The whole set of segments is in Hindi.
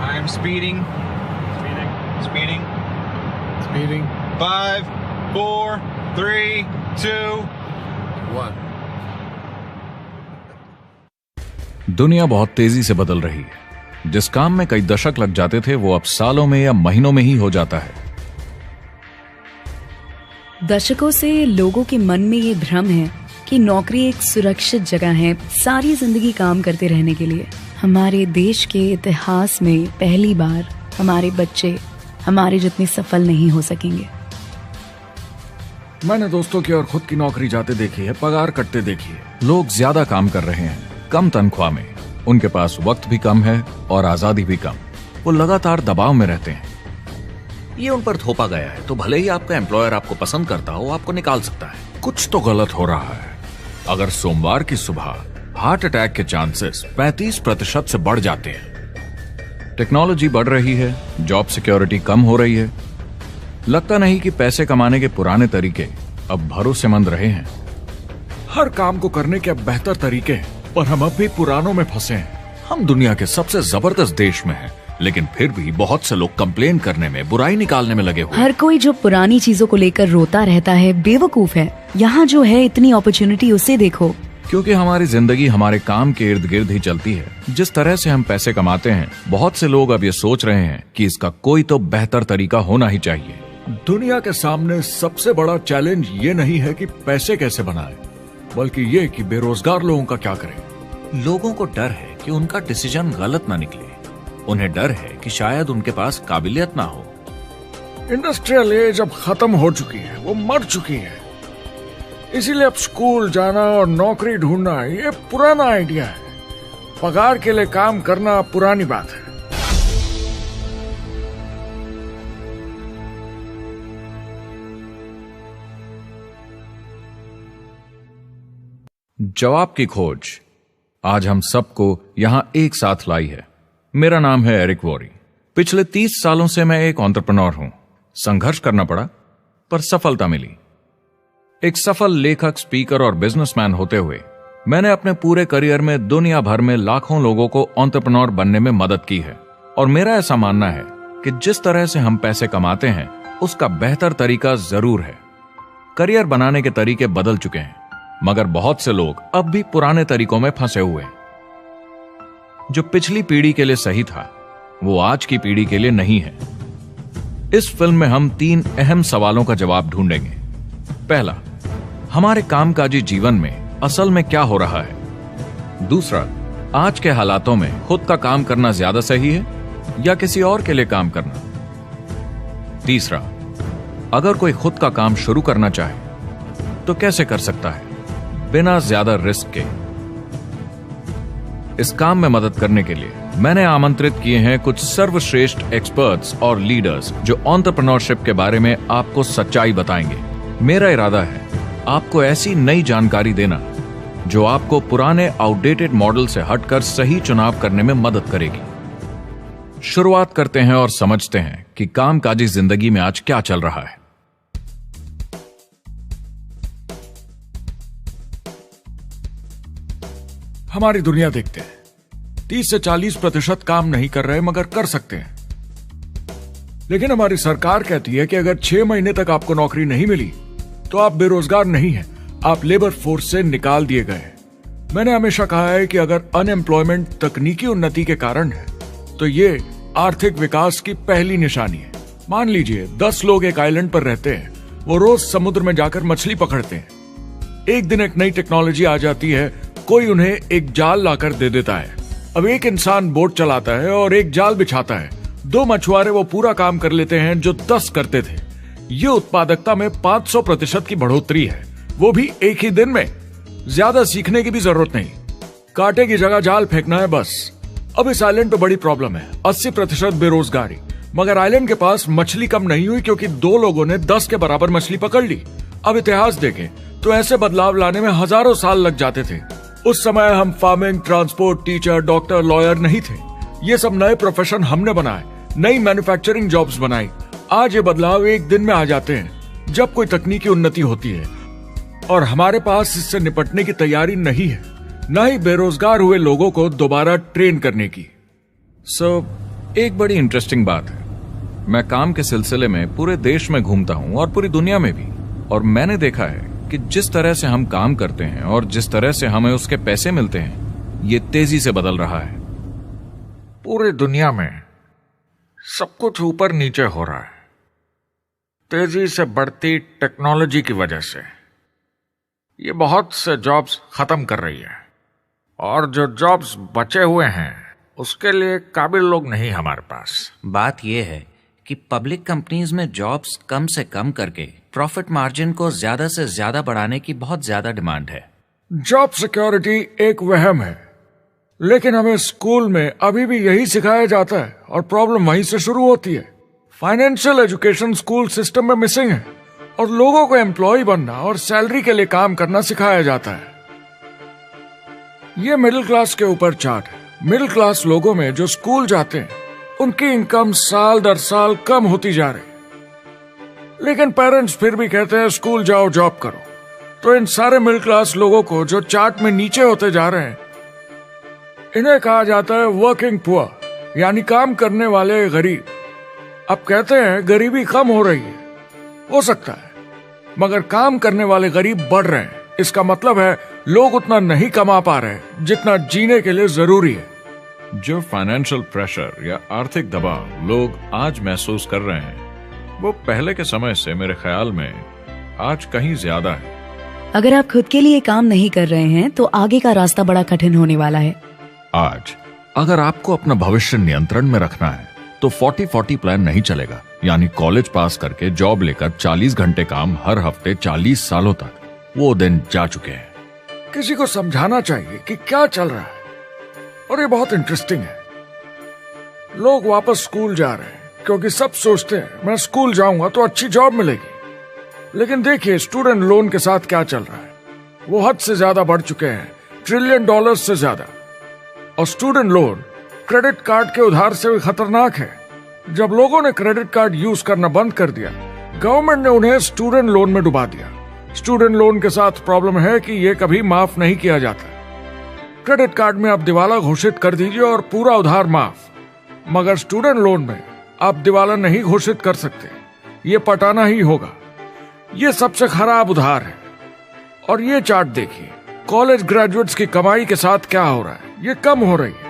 I am speeding. Speeding. 5, 4, 3, 2, 1. दुनिया बहुत तेजी से बदल रही है। जिस काम में कई दशक लग जाते थे वो अब सालों में या महीनों में ही हो जाता है। दशकों से लोगों के मन में ये भ्रम है कि नौकरी एक सुरक्षित जगह है सारी जिंदगी काम करते रहने के लिए। हमारे देश के इतिहास में पहली बार हमारे बच्चे हमारे जितने सफल नहीं हो सकेंगे। मैंने दोस्तों की और खुद की नौकरी जाते देखी है, पगार कटते देखी है। लोग ज्यादा काम कर रहे हैं कम तनख्वाह में, उनके पास वक्त भी कम है और आजादी भी कम। वो लगातार दबाव में रहते हैं। ये उन पर थोपा गया है तो भले ही आपका एम्प्लॉयर आपको पसंद करता हो, आपको निकाल सकता है। कुछ तो गलत हो रहा है। अगर सोमवार की सुबह हार्ट अटैक के चांसेस 35% से बढ़ जाते हैं। टेक्नोलॉजी बढ़ रही है, जॉब सिक्योरिटी कम हो रही है। लगता नहीं कि पैसे कमाने के पुराने तरीके अब भरोसेमंद रहे हैं। हर काम को करने के अब बेहतर तरीके हैं, पर हम अब भी पुरानों में फंसे हैं। हम दुनिया के सबसे जबरदस्त देश में हैं, लेकिन फिर भी बहुत से लोग कंप्लेन करने में, बुराई निकालने में लगे हुए। हर कोई जो पुरानी चीजों को लेकर रोता रहता है बेवकूफ है। यहाँ जो है इतनी अपॉर्चुनिटी, उसे देखो। क्योंकि हमारी जिंदगी हमारे काम के इर्द गिर्द ही चलती है। जिस तरह से हम पैसे कमाते हैं, बहुत से लोग अब ये सोच रहे हैं कि इसका कोई तो बेहतर तरीका होना ही चाहिए। दुनिया के सामने सबसे बड़ा चैलेंज ये नहीं है कि पैसे कैसे बनाएं, बल्कि ये कि बेरोजगार लोगों का क्या करें। लोगों को डर है कि उनका डिसीजन गलत ना निकले। उन्हें डर है कि शायद उनके पास काबिलियत ना हो। इंडस्ट्रियल एज अब खत्म हो चुकी है, वो मर चुकी है। इसीलिए अब स्कूल जाना और नौकरी ढूंढना ये पुराना आइडिया है। पगार के लिए काम करना पुरानी बात है। जवाब की खोज आज हम सबको यहां एक साथ लाई है। मेरा नाम है एरिक वॉरी। पिछले 30 सालों से मैं एक एंटरप्रेन्योर हूं। संघर्ष करना पड़ा, पर सफलता मिली। एक सफल लेखक, स्पीकर और बिजनेसमैन होते हुए मैंने अपने पूरे करियर में दुनिया भर में लाखों लोगों को एंटरप्रेन्योर बनने में मदद की है। और मेरा ऐसा मानना है कि जिस तरह से हम पैसे कमाते हैं, उसका बेहतर तरीका जरूर है। करियर बनाने के तरीके बदल चुके हैं, मगर बहुत से लोग अब भी पुराने तरीकों में फंसे हुए हैं। जो पिछली पीढ़ी के लिए सही था, वो आज की पीढ़ी के लिए नहीं है। इस फिल्म में हम 3 अहम सवालों का जवाब ढूंढेंगे। पहला, हमारे कामकाजी जीवन में असल में क्या हो रहा है। दूसरा, आज के हालातों में खुद का काम करना ज्यादा सही है या किसी और के लिए काम करना। तीसरा, अगर कोई खुद का काम शुरू करना चाहे तो कैसे कर सकता है बिना ज्यादा रिस्क के। इस काम में मदद करने के लिए मैंने आमंत्रित किए हैं कुछ सर्वश्रेष्ठ एक्सपर्ट्स और लीडर्स जो एंटरप्रेन्योरशिप के बारे में आपको सच्चाई बताएंगे। मेरा इरादा है आपको ऐसी नई जानकारी देना जो आपको पुराने आउटडेटेड मॉडल से हटकर सही चुनाव करने में मदद करेगी। शुरुआत करते हैं और समझते हैं कि कामकाजी जिंदगी में आज क्या चल रहा है। हमारी दुनिया देखते हैं। 30 से 40% काम नहीं कर रहे, मगर कर सकते हैं। लेकिन हमारी सरकार कहती है कि अगर 6 महीने तक आपको नौकरी नहीं मिली तो आप बेरोजगार नहीं हैं, आप लेबर फोर्स से निकाल दिए गए। मैंने हमेशा कहा है कि अगर अनएम्प्लॉयमेंट तकनीकी उन्नति के कारण है तो ये आर्थिक विकास की पहली निशानी है। मान लीजिए 10 लोग एक आइलैंड पर रहते हैं, वो रोज समुद्र में जाकर मछली पकड़ते हैं। एक दिन एक नई टेक्नोलॉजी आ जाती है, कोई उन्हें एक जाल लाकर दे देता है। अब एक इंसान बोट चलाता है और एक जाल बिछाता है। 2 मछुआरे वो पूरा काम कर लेते हैं जो 10 करते थे। ये उत्पादकता में 500% की बढ़ोतरी है, वो भी एक ही दिन में। ज्यादा सीखने की भी जरूरत नहीं, कांटे की जगह जाल फेंकना है बस। अब इस आइलैंड पे बड़ी प्रॉब्लम है, 80% बेरोजगारी। मगर आइलैंड के पास मछली कम नहीं हुई क्योंकि 2 लोगों ने 10 के बराबर मछली पकड़ ली। अब इतिहास देखें तो ऐसे बदलाव लाने में हजारों साल लग जाते थे। उस समय हम farming, transport, teacher, doctor, lawyer नहीं थे। ये सब नए प्रोफेशन हमने बनाए, नई मैन्युफैक्चरिंग जॉब्स बनाई। आज ये बदलाव एक दिन में आ जाते हैं जब कोई तकनीकी उन्नति होती है, और हमारे पास इससे निपटने की तैयारी नहीं है, न ही बेरोजगार हुए लोगों को दोबारा ट्रेन करने की। एक बड़ी इंटरेस्टिंग बात है, मैं काम के सिलसिले में पूरे देश में घूमता हूं और पूरी दुनिया में भी, और मैंने देखा है कि जिस तरह से हम काम करते हैं और जिस तरह से हमें उसके पैसे मिलते हैं, ये तेजी से बदल रहा है। पूरी दुनिया में सब कुछ ऊपर नीचे हो रहा है, तेजी से बढ़ती टेक्नोलॉजी की वजह से। ये बहुत से जॉब्स खत्म कर रही है, और जो जॉब्स बचे हुए हैं उसके लिए काबिल लोग नहीं हमारे पास। बात यह है कि पब्लिक कंपनीज में जॉब्स कम से कम करके प्रॉफिट मार्जिन को ज्यादा से ज्यादा बढ़ाने की बहुत ज्यादा डिमांड है। जॉब सिक्योरिटी एक वहम है, लेकिन हमें स्कूल में अभी भी यही सिखाया जाता है और प्रॉब्लम वहीं से शुरू होती है। फाइनेंशियल एजुकेशन स्कूल सिस्टम में मिसिंग है, और लोगों को एम्प्लॉय बनना और सैलरी के लिए काम करना सिखाया जाता है। ये मिडिल क्लास के ऊपर चार्ट है। मिडिल क्लास लोगों में जो स्कूल जाते हैं उनकी इनकम साल दर साल कम होती जा रही, लेकिन पेरेंट्स फिर भी कहते हैं स्कूल जाओ, जॉब करो। तो इन सारे मिडिल क्लास लोगों को जो चार्ट में नीचे होते जा रहे हैं, इन्हें कहा जाता है वर्किंग पुअर, यानी काम करने वाले गरीब। अब कहते हैं गरीबी कम हो रही है, हो सकता है, मगर काम करने वाले गरीब बढ़ रहे हैं। इसका मतलब है लोग उतना नहीं कमा पा रहे जितना जीने के लिए जरूरी है। जो फाइनेंशियल प्रेशर या आर्थिक दबाव लोग आज महसूस कर रहे हैं, वो पहले के समय से मेरे ख्याल में आज कहीं ज्यादा है। अगर आप खुद के लिए काम नहीं कर रहे हैं तो आगे का रास्ता बड़ा कठिन होने वाला है। आज अगर आपको अपना भविष्य नियंत्रण में रखना है तो 40-40 प्लान नहीं चलेगा, यानी कॉलेज पास करके जॉब लेकर 40 घंटे काम हर हफ्ते 40 सालों तक, वो दिन जा चुके हैं। किसी को समझाना चाहिए कि क्या चल रहा है, और ये बहुत इंटरेस्टिंग है। लोग वापस स्कूल जा रहे हैं क्योंकि सब सोचते हैं मैं स्कूल जाऊंगा तो अच्छी जॉब मिलेगी। लेकिन देखिए स्टूडेंट लोन के साथ क्या चल रहा है। वो हद से ज्यादा बढ़ चुके हैं, $1 ट्रिलियन से ज्यादा। और स्टूडेंट लोन क्रेडिट कार्ड के उधार से भी खतरनाक है। जब लोगों ने क्रेडिट कार्ड यूज करना बंद कर दिया, गवर्नमेंट ने उन्हें स्टूडेंट लोन में डुबा दिया। स्टूडेंट लोन के साथ प्रॉब्लम है कि ये कभी माफ नहीं किया जाता। क्रेडिट कार्ड में आप दिवाला घोषित कर दीजिए और पूरा उधार माफ, मगर स्टूडेंट लोन में आप दिवाला नहीं घोषित कर सकते, ये पटाना ही होगा। ये सबसे खराब उधार है। और ये चार्ट देखिए, कॉलेज ग्रेजुएट्स की कमाई के साथ क्या हो रहा है, ये कम हो रही है।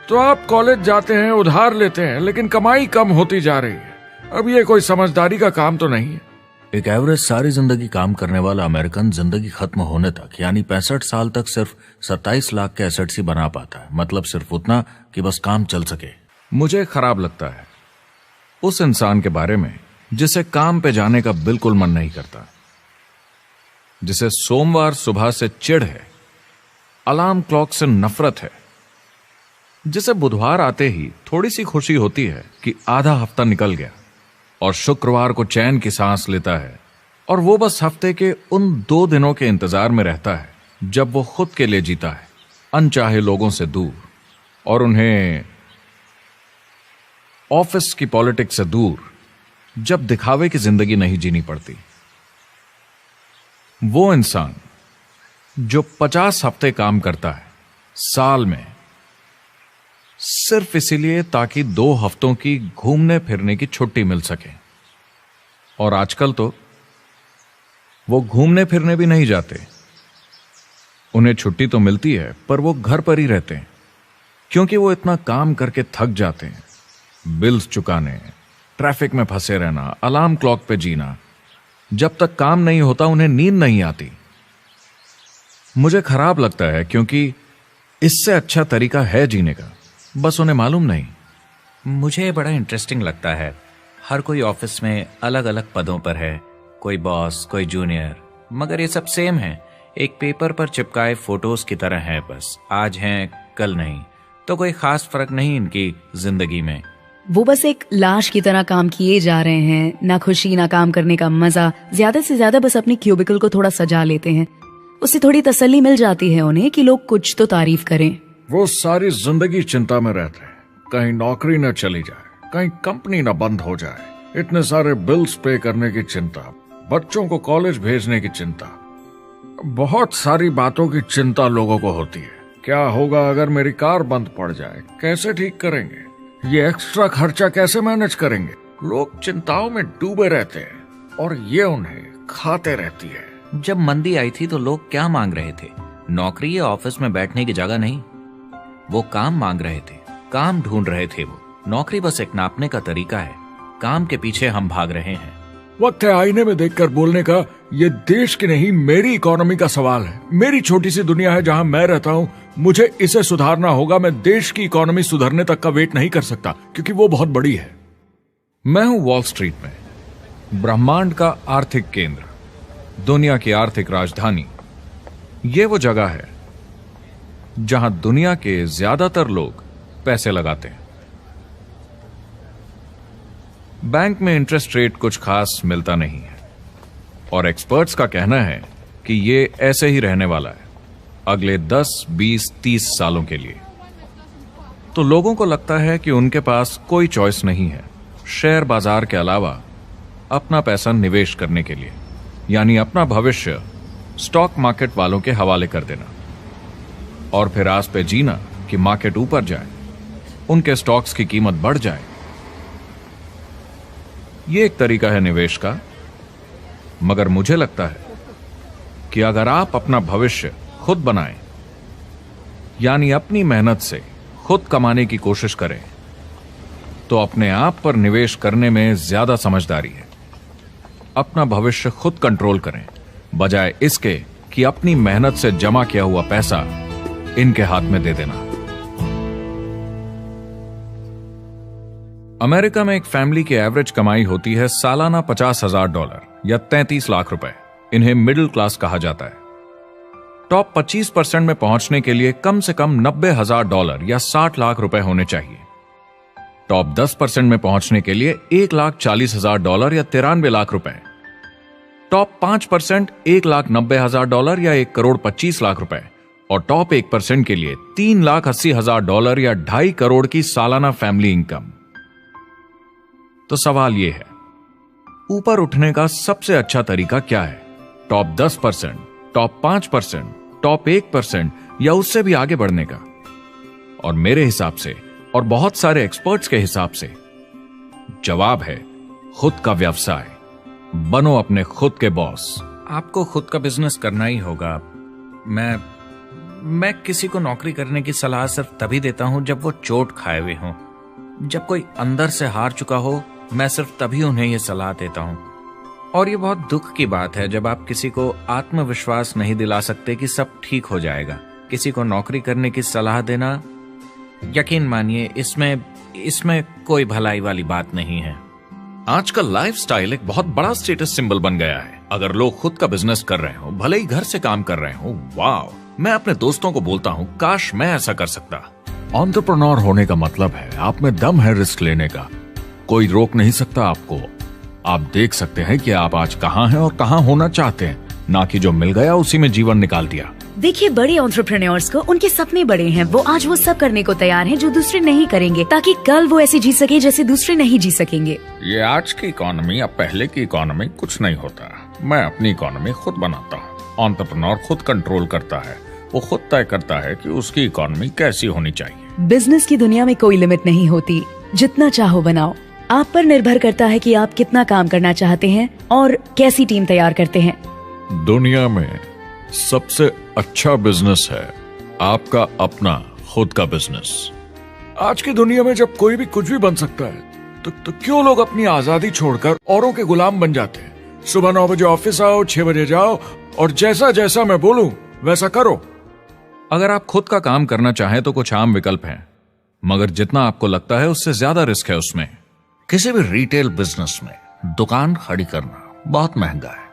तो आप कॉलेज जाते हैं, उधार लेते हैं, लेकिन कमाई कम होती जा रही है। अब ये कोई समझदारी का काम तो नहीं है। एक एवरेज सारी जिंदगी काम करने वाला अमेरिकन जिंदगी खत्म होने तक, यानी 65 साल तक सिर्फ 27 लाख के एसेट्स ही बना पाता है। मतलब सिर्फ उतना कि बस काम चल सके। मुझे खराब लगता है उस इंसान के बारे में जिसे काम पे जाने का बिल्कुल मन नहीं करता, जिसे सोमवार सुबह से चिढ़ है, अलार्म क्लॉक से नफरत है, जिसे बुधवार आते ही थोड़ी सी खुशी होती है कि आधा हफ्ता निकल गया, और शुक्रवार को चैन की सांस लेता है, और वो बस हफ्ते के उन 2 दिनों के इंतजार में रहता है जब वो खुद के लिए जीता है, अनचाहे लोगों से दूर, और उन्हें ऑफिस की पॉलिटिक्स से दूर, जब दिखावे की जिंदगी नहीं जीनी पड़ती। वो इंसान जो 50 हफ्ते काम करता है साल में, सिर्फ इसीलिए ताकि 2 हफ्तों की घूमने फिरने की छुट्टी मिल सके। और आजकल तो वो घूमने फिरने भी नहीं जाते। उन्हें छुट्टी तो मिलती है, पर वो घर पर ही रहते हैं, क्योंकि वो इतना काम करके थक जाते हैं। बिल्स चुकाने, ट्रैफिक में फंसे रहना, अलार्म क्लॉक पे जीना। जब तक काम नहीं होता उन्हें नींद नहीं आती। मुझे खराब लगता है, क्योंकि इससे अच्छा तरीका है जीने का, बस उन्हें मालूम नहीं। मुझे बड़ा इंटरेस्टिंग लगता है, हर कोई ऑफिस में अलग अलग पदों पर है, कोई बॉस, कोई जूनियर, मगर ये सब सेम है, एक पेपर पर चिपकाए फोटोज की तरह है। बस आज हैं कल नहीं, तो कोई खास फर्क नहीं इनकी जिंदगी में। वो बस एक लाश की तरह काम किए जा रहे हैं, ना खुशी ना काम करने का मजा। ज्यादा से ज्यादा बस अपनी क्यूबिकल को थोड़ा सजा लेते हैं, उससे थोड़ी तसल्ली मिल जाती है उन्हें कि लोग कुछ तो तारीफ करें। वो सारी जिंदगी चिंता में रहते हैं, कहीं नौकरी न चली जाए, कहीं कंपनी न बंद हो जाए। इतने सारे बिल्स पे करने की चिंता, बच्चों को कॉलेज भेजने की चिंता, बहुत सारी बातों की चिंता लोगों को होती है। क्या होगा अगर मेरी कार बंद पड़ जाए, कैसे ठीक करेंगे, ये एक्स्ट्रा खर्चा कैसे मैनेज करेंगे? लोग चिंताओं में डूबे रहते हैं और ये उन्हें खाते रहती है। जब मंदी आई थी तो लोग क्या मांग रहे थे? नौकरी या ऑफिस में बैठने की जगह नहीं, वो काम मांग रहे थे, काम ढूंढ रहे थे। वो नौकरी बस एक नापने का तरीका है, काम के पीछे हम भाग रहे हैं। वक्त है आईने में देखकर बोलने का। ये देश की नहीं, मेरी इकोनॉमी का सवाल है। मेरी छोटी सी दुनिया है जहां मैं रहता हूं, मुझे इसे सुधारना होगा। मैं देश की इकोनॉमी सुधरने तक का वेट नहीं कर सकता, क्योंकि वो बहुत बड़ी है। मैं हूं वॉल स्ट्रीट में, ब्रह्मांड का आर्थिक केंद्र, दुनिया की आर्थिक राजधानी। ये वो जगह है जहां दुनिया के ज्यादातर लोग पैसे लगाते हैं। बैंक में इंटरेस्ट रेट कुछ खास मिलता नहीं है और एक्सपर्ट्स का कहना है कि ये ऐसे ही रहने वाला है अगले 10, 20, 30 सालों के लिए। तो लोगों को लगता है कि उनके पास कोई चॉइस नहीं है शेयर बाजार के अलावा अपना पैसा निवेश करने के लिए, यानी अपना भविष्य स्टॉक मार्केट वालों के हवाले कर देना और फिर आस पे जीना कि मार्केट ऊपर जाए, उनके स्टॉक्स की कीमत बढ़ जाए। ये एक तरीका है निवेश का, मगर मुझे लगता है कि अगर आप अपना भविष्य खुद बनाएं, यानी अपनी मेहनत से खुद कमाने की कोशिश करें, तो अपने आप पर निवेश करने में ज्यादा समझदारी है। अपना भविष्य खुद कंट्रोल करें, बजाय इसके कि अपनी मेहनत से जमा किया हुआ पैसा इनके हाथ में दे देना। अमेरिका में एक फैमिली की एवरेज कमाई होती है सालाना $50,000 या 33 लाख रुपए। इन्हें मिडिल क्लास कहा जाता है। टॉप 25% में पहुंचने के लिए कम से कम $90,000 या 60 लाख रुपए होने चाहिए। टॉप 10% में पहुंचने के लिए $1,40,000 या 93 लाख रुपए। टॉप 5% $1,90,000 या 1,25 लाख रुपए और टॉप 1% के लिए $3,80,000 या 2.5 करोड़ की सालाना फैमिली इनकम। तो सवाल यह है, ऊपर उठने का सबसे अच्छा तरीका क्या है? टॉप 10%, टॉप 5%, टॉप 1% या उससे भी आगे बढ़ने का? और मेरे हिसाब से और बहुत सारे एक्सपर्ट्स के हिसाब से जवाब है खुद का व्यवसाय। बनो अपने खुद के बॉस। आपको खुद का बिजनेस करना ही होगा। मैं किसी को नौकरी करने की सलाह सिर्फ तभी देता हूं जब वो चोट खाए हुए हों। जब कोई अंदर से हार चुका हो, मैं सिर्फ तभी उन्हें यह सलाह देता हूं। और ये बहुत दुख की बात है जब आप किसी को आत्मविश्वास नहीं दिला सकते कि सब ठीक हो जाएगा। किसी को नौकरी करने की सलाह देना, यकीन मानिए, इसमें कोई भलाई वाली बात नहीं है। आजकल लाइफस्टाइल एक बहुत बड़ा स्टेटस सिंबल बन गया है। अगर लोग खुद का बिजनेस कर रहे हो, भले ही घर से काम कर रहे हो, वाह! मैं अपने दोस्तों को बोलता हूं, काश मैं ऐसा कर सकता। एंटरप्रेन्योर होने का मतलब है आप में दम है रिस्क लेने का। कोई रोक नहीं सकता आपको। आप देख सकते हैं कि आप आज कहां हैं और कहां होना चाहते हैं, ना कि जो मिल गया उसी में जीवन निकाल दिया। देखिए, बड़े एंटरप्रेन्योर्स को उनके सपने बड़े हैं। वो आज वो सब करने को तैयार हैं जो दूसरे नहीं करेंगे, ताकि कल वो ऐसे जी सके जैसे दूसरे नहीं जी सकेंगे। ये आज की इकोनॉमी अब पहले की इकोनॉमी कुछ नहीं होता। मैं अपनी इकोनॉमी खुद बनाता हूँ। एंटरप्रेन्योर खुद कंट्रोल करता है। वो खुद तय करता है कि उसकी इकोनॉमी कैसी होनी चाहिए। बिजनेस की दुनिया में कोई लिमिट नहीं होती। जितना चाहो बनाओ। आप पर निर्भर करता है कि आप कितना काम करना चाहते हैं और कैसी टीम तैयार करते हैं। दुनिया में सबसे अच्छा बिजनेस है आपका अपना खुद का बिजनेस। आज की दुनिया में जब कोई भी कुछ भी बन सकता है, तो क्यों लोग अपनी आजादी छोड़कर औरों के गुलाम बन जाते हैं? सुबह 9 बजे ऑफिस आओ, 6 बजे जाओ और जैसा जैसा मैं बोलूं वैसा करो। अगर आप खुद का काम करना चाहें तो कुछ आम विकल्प हैं, मगर जितना आपको लगता है उससे ज्यादा रिस्क है उसमें। किसी भी रिटेल बिजनेस में दुकान खड़ी करना बहुत महंगा है।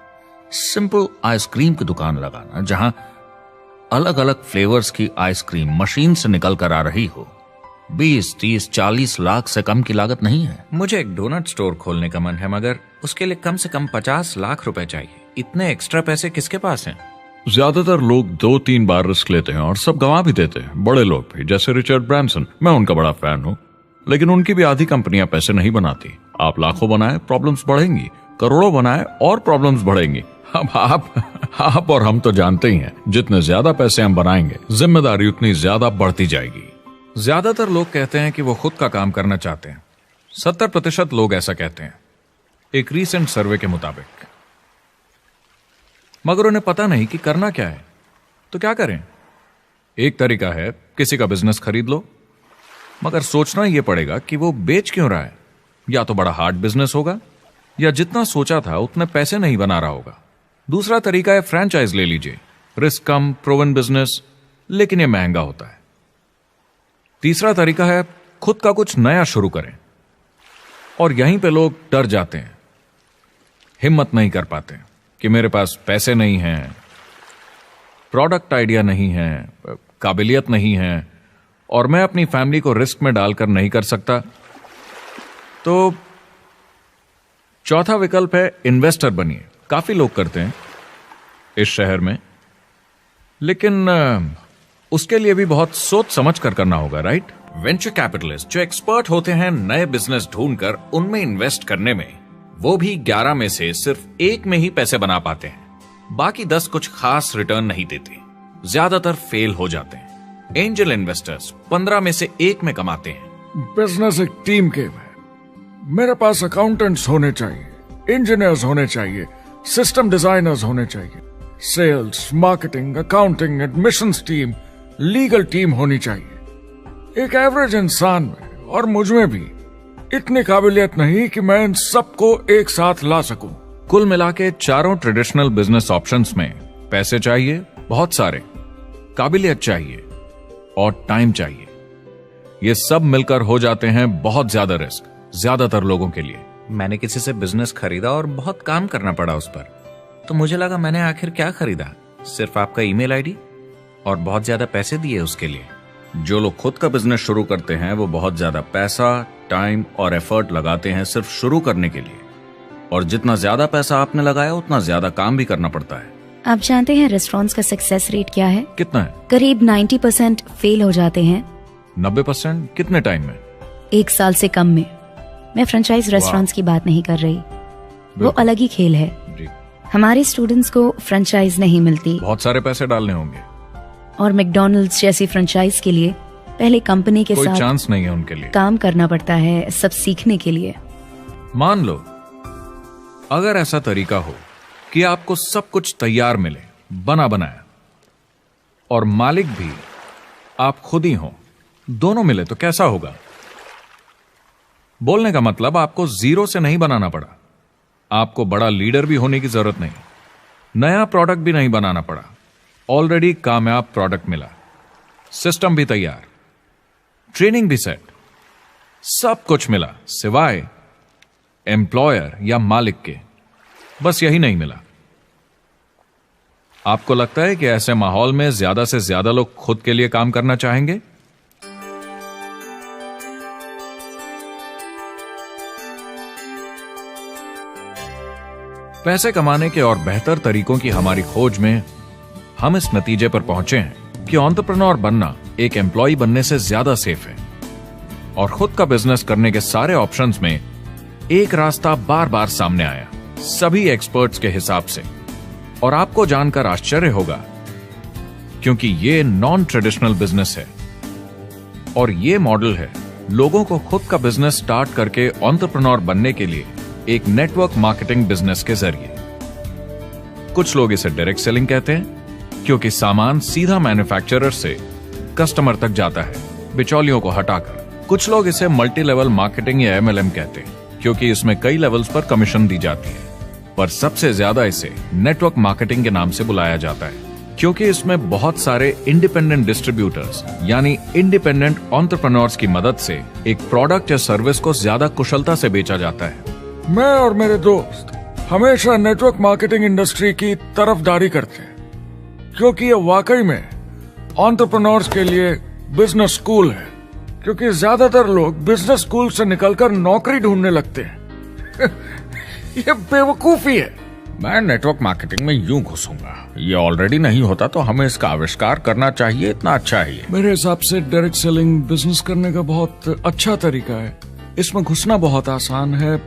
सिंपल आइसक्रीम की दुकान लगाना जहां अलग अलग फ्लेवर्स की आइसक्रीम मशीन से निकल कर आ रही हो, 20, 30, 40 लाख से कम की लागत नहीं है। मुझे एक डोनट स्टोर खोलने का मन है, मगर उसके लिए कम से कम 50 लाख रुपए चाहिए। इतने एक्स्ट्रा पैसे किसके पास हैं? ज्यादातर लोग 2-3 बार रिस्क लेते हैं और सब गंवा भी देते हैं। बड़े लोग भी, जैसे रिचर्ड ब्रांसन। मैं उनका बड़ा फैन हूं, लेकिन उनकी भी आधी कंपनियां पैसे नहीं बनाती। आप लाखों बनाए, प्रॉब्लम्स बढ़ेंगी। करोड़ों बनाए और प्रॉब्लम्स बढ़ेंगी। अब आप और हम तो जानते ही हैं, जितने ज्यादा पैसे हम बनाएंगे, जिम्मेदारी उतनी ज्यादा बढ़ती जाएगी। ज्यादातर लोग कहते हैं कि वो खुद का काम करना चाहते हैं। 70% लोग ऐसा कहते हैं, एक रीसेंट सर्वे के मुताबिक। मगर उन्हें पता नहीं कि करना क्या है। तो क्या करें? एक तरीका है किसी का बिजनेस खरीद लो, मगर सोचना यह पड़ेगा कि वो बेच क्यों रहा है। या तो बड़ा हार्ड बिजनेस होगा, या जितना सोचा था उतने पैसे नहीं बना रहा होगा। दूसरा तरीका है फ्रेंचाइज ले लीजिए, रिस्क कम, प्रूवन बिजनेस, लेकिन यह महंगा होता है। तीसरा तरीका है खुद का कुछ नया शुरू करें, और यहीं पे लोग डर जाते हैं, हिम्मत नहीं कर पाते कि मेरे पास पैसे नहीं हैं, प्रोडक्ट आइडिया नहीं है, काबिलियत नहीं है, और मैं अपनी फैमिली को रिस्क में डालकर नहीं कर सकता। तो चौथा विकल्प है इन्वेस्टर बनिए। काफी लोग करते हैं इस शहर में, लेकिन उसके लिए भी बहुत सोच समझ कर करना होगा, राइट? वेंचर कैपिटलिस्ट जो एक्सपर्ट होते हैं नए बिजनेस ढूंढकर उनमें इन्वेस्ट करने में, वो भी 11 में से सिर्फ 1 में ही पैसे बना पाते हैं। बाकी 10 कुछ खास रिटर्न नहीं देते, ज्यादातर फेल हो जाते हैं। एंजल इन्वेस्टर्स 15 में से 1 में कमाते हैं। बिजनेस एक टीम गेम है। मेरे पास अकाउंटेंट्स होने चाहिए, इंजीनियर्स होने चाहिए, सिस्टम डिजाइनर्स होने चाहिए, sales, marketing, accounting, admissions team, legal team होनी चाहिए। एक एवरेज इंसान में और मुझ में भी इतनी काबिलियत नहीं कि मैं इन सबको एक साथ ला सकूं। कुल मिला के चारों ट्रेडिशनल बिजनेस ऑप्शंस में पैसे चाहिए बहुत सारे, काबिलियत चाहिए और टाइम चाहिए। ये सब मिलकर हो जाते हैं बहुत ज्यादा रिस्क ज्यादातर लोगों के लिए। मैंने किसी से बिजनेस खरीदा और बहुत काम करना पड़ा उस पर, तो मुझे लगा मैंने आखिर क्या खरीदा, सिर्फ आपका ईमेल आईडी, और बहुत ज्यादा पैसे दिए उसके लिए। जो लोग खुद का बिजनेस शुरू करते हैं वो बहुत ज्यादा पैसा, टाइम और एफर्ट लगाते हैं सिर्फ शुरू करने के लिए, और जितना ज्यादा पैसा आपने लगाया उतना ज्यादा काम भी करना पड़ता है। आप जानते हैं रेस्टोरेंट्स का सक्सेस रेट क्या है? कितना है? करीब 90% फेल हो जाते हैं। 90%? कितने टाइम में? 1 साल से कम में। मैं फ्रेंचाइज रेस्टोरेंट्स की बात नहीं कर रही, वो अलग ही खेल है। जी। हमारे स्टूडेंट्स को फ्रेंचाइज नहीं मिलती, बहुत सारे पैसे डालने होंगे, और मैकडॉनल्ड्स जैसी फ्रेंचाइज के लिए पहले कंपनी के कोई साथ चांस नहीं है उनके लिए। काम करना पड़ता है सब सीखने के लिए। मान लो अगर ऐसा तरीका हो कि आपको सब कुछ तैयार मिले, बना बनाया, और मालिक भी आप खुद ही हो, दोनों मिले, तो कैसा होगा? बोलने का मतलब आपको जीरो से नहीं बनाना पड़ा, आपको बड़ा लीडर भी होने की जरूरत नहीं, नया प्रोडक्ट भी नहीं बनाना पड़ा, ऑलरेडी कामयाब प्रोडक्ट मिला, सिस्टम भी तैयार, ट्रेनिंग भी सेट, सब कुछ मिला सिवाय एम्प्लॉयर या मालिक के। बस यही नहीं मिला। आपको लगता है कि ऐसे माहौल में ज्यादा से ज्यादा लोग खुद के लिए काम करना चाहेंगे? पैसे कमाने के और बेहतर तरीकों की हमारी खोज में हम इस नतीजे पर पहुंचे हैं कि एंटरप्रेन्योर बनना एक एम्प्लॉय बनने से ज्यादा सेफ है, और खुद का बिजनेस करने के सारे ऑप्शंस में एक रास्ता बार बार सामने आया सभी एक्सपर्ट्स के हिसाब से। और आपको जानकर आश्चर्य होगा, क्योंकि ये नॉन ट्रेडिशनल बिजनेस है, और ये मॉडल है लोगों को खुद का बिजनेस स्टार्ट करके एंटरप्रेन्योर बनने के लिए एक नेटवर्क मार्केटिंग बिजनेस के जरिए। कुछ लोग इसे डायरेक्ट सेलिंग कहते हैं, क्योंकि सामान सीधा मैन्युफैक्चरर से कस्टमर तक जाता है बिचौलियों को हटाकर। कुछ लोग इसे मल्टी लेवल मार्केटिंग या MLM कहते हैं, क्योंकि इसमें कई लेवल्स पर कमीशन दी जाती है। पर सबसे ज्यादा इसे नेटवर्क मार्केटिंग के नाम से बुलाया जाता है, क्योंकि इसमें बहुत सारे इंडिपेंडेंट डिस्ट्रीब्यूटर्स यानी इंडिपेंडेंट एंटरप्रेन्योर्स की मदद से एक प्रोडक्ट या सर्विस को ज्यादा कुशलता से बेचा जाता है। मैं और मेरे दोस्त हमेशा नेटवर्क मार्केटिंग इंडस्ट्री की तरफदारी करते हैं, क्योंकि ये वाकई में एंटरप्रेन्योर्स के लिए बिजनेस स्कूल है। क्योंकि ज्यादातर लोग बिजनेस स्कूल से निकलकर नौकरी ढूंढने लगते हैं। ये बेवकूफी है। मैं नेटवर्क मार्केटिंग में यूं घुसूंगा, ये ऑलरेडी नहीं होता तो हमें इसका आविष्कार करना चाहिए, इतना अच्छा है ये। मेरे हिसाब से डायरेक्ट सेलिंग बिजनेस करने का बहुत अच्छा तरीका है। इसमें घुसना बहुत आसान है।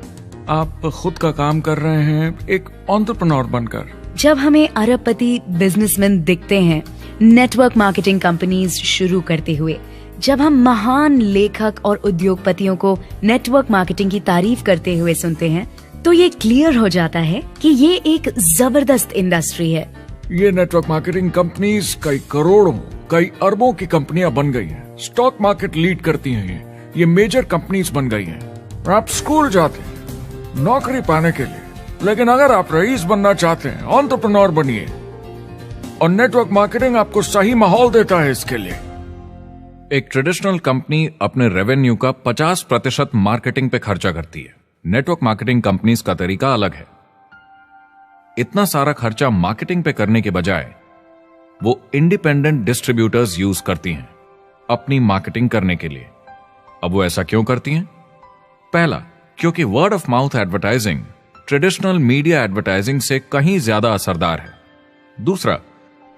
आप खुद का काम कर रहे हैं एक एंटरप्रेन्योर बनकर। जब हमें अरबपति बिजनेसमैन दिखते हैं नेटवर्क मार्केटिंग कंपनीज शुरू करते हुए, जब हम महान लेखक और उद्योगपतियों को नेटवर्क मार्केटिंग की तारीफ करते हुए सुनते हैं तो ये क्लियर हो जाता है कि ये एक जबरदस्त इंडस्ट्री है। ये नेटवर्क मार्केटिंग कंपनीज कई करोड़ों, कई अरबों की कंपनियां बन गई हैं। स्टॉक मार्केट लीड करती हैं ये मेजर कंपनीज बन गई हैं। आप स्कूल जाते हैं नौकरी पाने के लिए, लेकिन अगर आप रईस बनना चाहते हैं, एंटरप्रेन्योर बनिए, और नेटवर्क मार्केटिंग आपको सही माहौल देता है इसके लिए। एक ट्रेडिशनल कंपनी अपने रेवेन्यू का 50% मार्केटिंग पे खर्चा करती है। नेटवर्क मार्केटिंग कंपनीज का तरीका अलग है। इतना सारा खर्चा मार्केटिंग पे करने के बजाय वो इंडिपेंडेंट डिस्ट्रीब्यूटर्स यूज करती हैं अपनी मार्केटिंग करने के लिए। अब वो ऐसा क्यों करती हैं? पहला, क्योंकि word of mouth advertising traditional media advertising से कहीं ज्यादा असरदार है। दूसरा,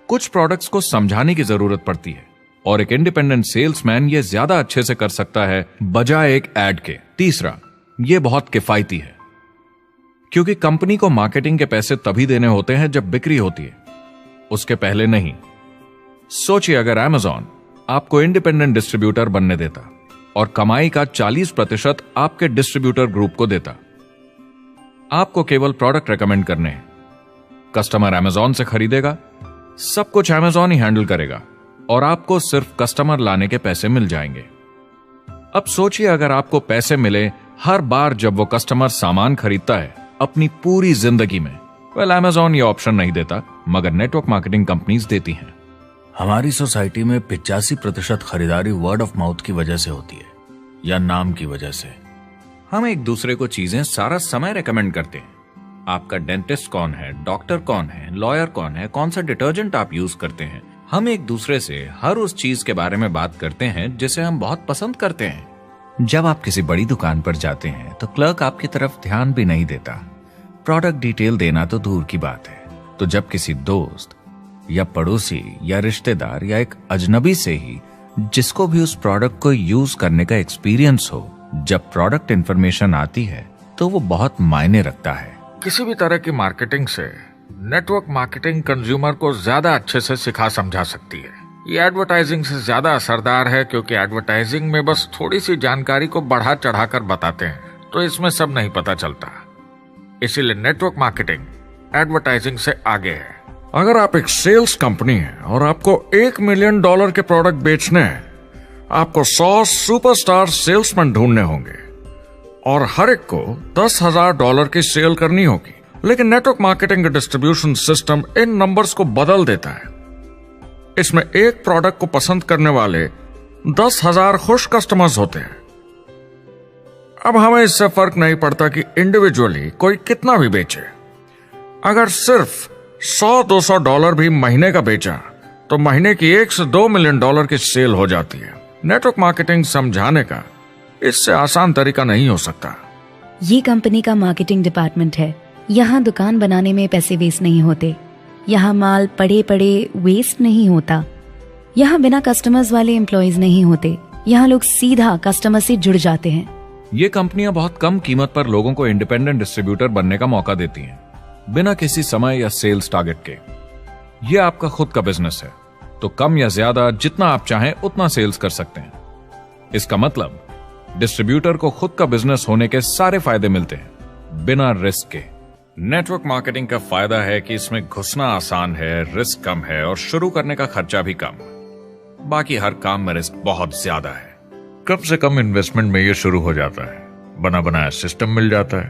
कुछ प्रोडक्ट्स को समझाने की जरूरत पड़ती है और एक इंडिपेंडेंट सेल्समैन ये ज्यादा अच्छे से कर सकता है बजाय एक एड के। तीसरा, ये बहुत किफायती है क्योंकि कंपनी को मार्केटिंग के पैसे तभी देने होते हैं जब बिक्री होती है, उसके पहले नहीं। सोचिए अगर Amazon आपको इंडिपेंडेंट डिस्ट्रीब्यूटर बनने देता और कमाई का 40% आपके डिस्ट्रीब्यूटर ग्रुप को देता। आपको केवल प्रोडक्ट रेकमेंड करने हैं, कस्टमर Amazon से खरीदेगा, सब कुछ Amazon ही हैंडल करेगा और आपको सिर्फ कस्टमर लाने के पैसे मिल जाएंगे। अब सोचिए अगर आपको पैसे मिले हर बार जब वो कस्टमर सामान खरीदता है अपनी पूरी जिंदगी में। वेल, Amazon ये ऑप्शन नहीं देता, मगर नेटवर्क मार्केटिंग कंपनीज देती हैं। हमारी सोसाइटी में 85% खरीदारी वर्ड ऑफ माउथ की वजह से होती है या नाम की वजह से। हम एक दूसरे को चीजें सारा समय रेकमेंड करते हैं। आपका डेंटिस्ट कौन है, डॉक्टर कौन है, लॉयर कौन है, कौन सा डिटर्जेंट आप यूज करते हैं। हम एक दूसरे से हर उस चीज के बारे में बात करते हैं जिसे हम बहुत पसंद करते हैं। जब आप किसी बड़ी दुकान पर जाते हैं तो क्लर्क आपकी तरफ ध्यान भी नहीं देता, प्रोडक्ट डिटेल देना तो दूर की बात है। तो जब किसी दोस्त या पड़ोसी या रिश्तेदार या एक अजनबी से ही जिसको भी उस प्रोडक्ट को यूज करने का एक्सपीरियंस हो, जब प्रोडक्ट इंफॉर्मेशन आती है तो वो बहुत मायने रखता है। किसी भी तरह की मार्केटिंग से नेटवर्क मार्केटिंग कंज्यूमर को ज्यादा अच्छे से सिखा समझा सकती है। ये एडवर्टाइजिंग से ज्यादा असरदार है क्योंकि एडवर्टाइजिंग में बस थोड़ी सी जानकारी को बढ़ा चढ़ाकर बताते हैं, तो इसमें सब नहीं पता चलता। इसीलिए नेटवर्क मार्केटिंग एडवर्टाइजिंग से आगे है। अगर आप एक सेल्स कंपनी है और आपको $1 मिलियन के प्रोडक्ट बेचने हैं, आपको 100 सुपरस्टार सेल्समैन ढूंढने होंगे और हर एक को $10,000 की सेल करनी होगी। लेकिन नेटवर्क मार्केटिंग का डिस्ट्रीब्यूशन सिस्टम इन नंबर्स को बदल देता है। इसमें एक प्रोडक्ट को पसंद करने वाले 10,000 खुश कस्टमर्स होते हैं। अब हमें इससे फर्क नहीं पड़ता कि इंडिविजुअली कोई कितना भी बेचे। अगर सिर्फ $100-200 भी महीने का बेचा तो महीने की $1 से $2 मिलियन की सेल हो जाती है। नेटवर्क मार्केटिंग समझाने का इससे आसान तरीका नहीं हो सकता। ये कंपनी का मार्केटिंग डिपार्टमेंट है। यहाँ दुकान बनाने में पैसे वेस्ट नहीं होते, यहाँ माल पड़े पड़े वेस्ट नहीं होता, यहाँ बिना कस्टमर्स वाले एम्प्लॉयज नहीं होते, यहाँ लोग सीधा कस्टमर से जुड़ जाते हैं। ये कंपनियां बहुत कम कीमत पर लोगों को इंडिपेंडेंट डिस्ट्रीब्यूटर बनने का मौका देती हैं, बिना किसी समय या सेल्स टारगेट के। ये आपका खुद का बिजनेस है, तो कम या ज्यादा जितना आप चाहें उतना सेल्स कर सकते हैं। इसका मतलब डिस्ट्रीब्यूटर को खुद का बिजनेस होने के सारे फायदे मिलते हैं, बिना रिस्क के। नेटवर्क मार्केटिंग का फायदा है कि इसमें घुसना आसान है, रिस्क कम है और शुरू करने का खर्चा भी कम। बाकी हर काम में रिस्क बहुत ज्यादा है। कम से कम इन्वेस्टमेंट में ये शुरू हो जाता है, बना बनाया सिस्टम मिल जाता है,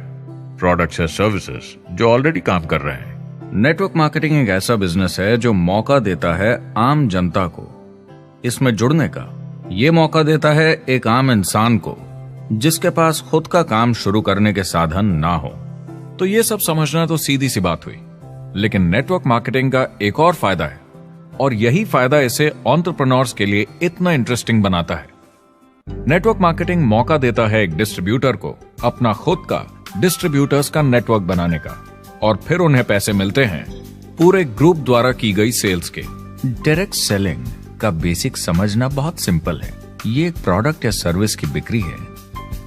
प्रोडक्ट्स या सर्विसेज जो ऑलरेडी काम कर रहे हैं। नेटवर्क मार्केटिंग एक ऐसा बिजनेस है जो मौका देता है आम जनता को इसमें जुड़ने का। ये मौका देता है एक आम इंसान को जिसके पास खुद का काम शुरू करने के साधन ना हो। तो ये सब समझना तो सीधी सी बात हुई, लेकिन नेटवर्क मार्केटिंग का एक और फायदा है और यही फायदा इसे एंटरप्रेन्योर्स के लिए इतना इंटरेस्टिंग बनाता है। नेटवर्क मार्केटिंग मौका देता है एक डिस्ट्रीब्यूटर को अपना खुद का डिस्ट्रीब्यूटर्स का नेटवर्क बनाने का, और फिर उन्हें पैसे मिलते हैं पूरे ग्रुप द्वारा की गई सेल्स के। डायरेक्ट सेलिंग का बेसिक समझना बहुत सिंपल है। ये एक प्रोडक्ट या सर्विस की बिक्री है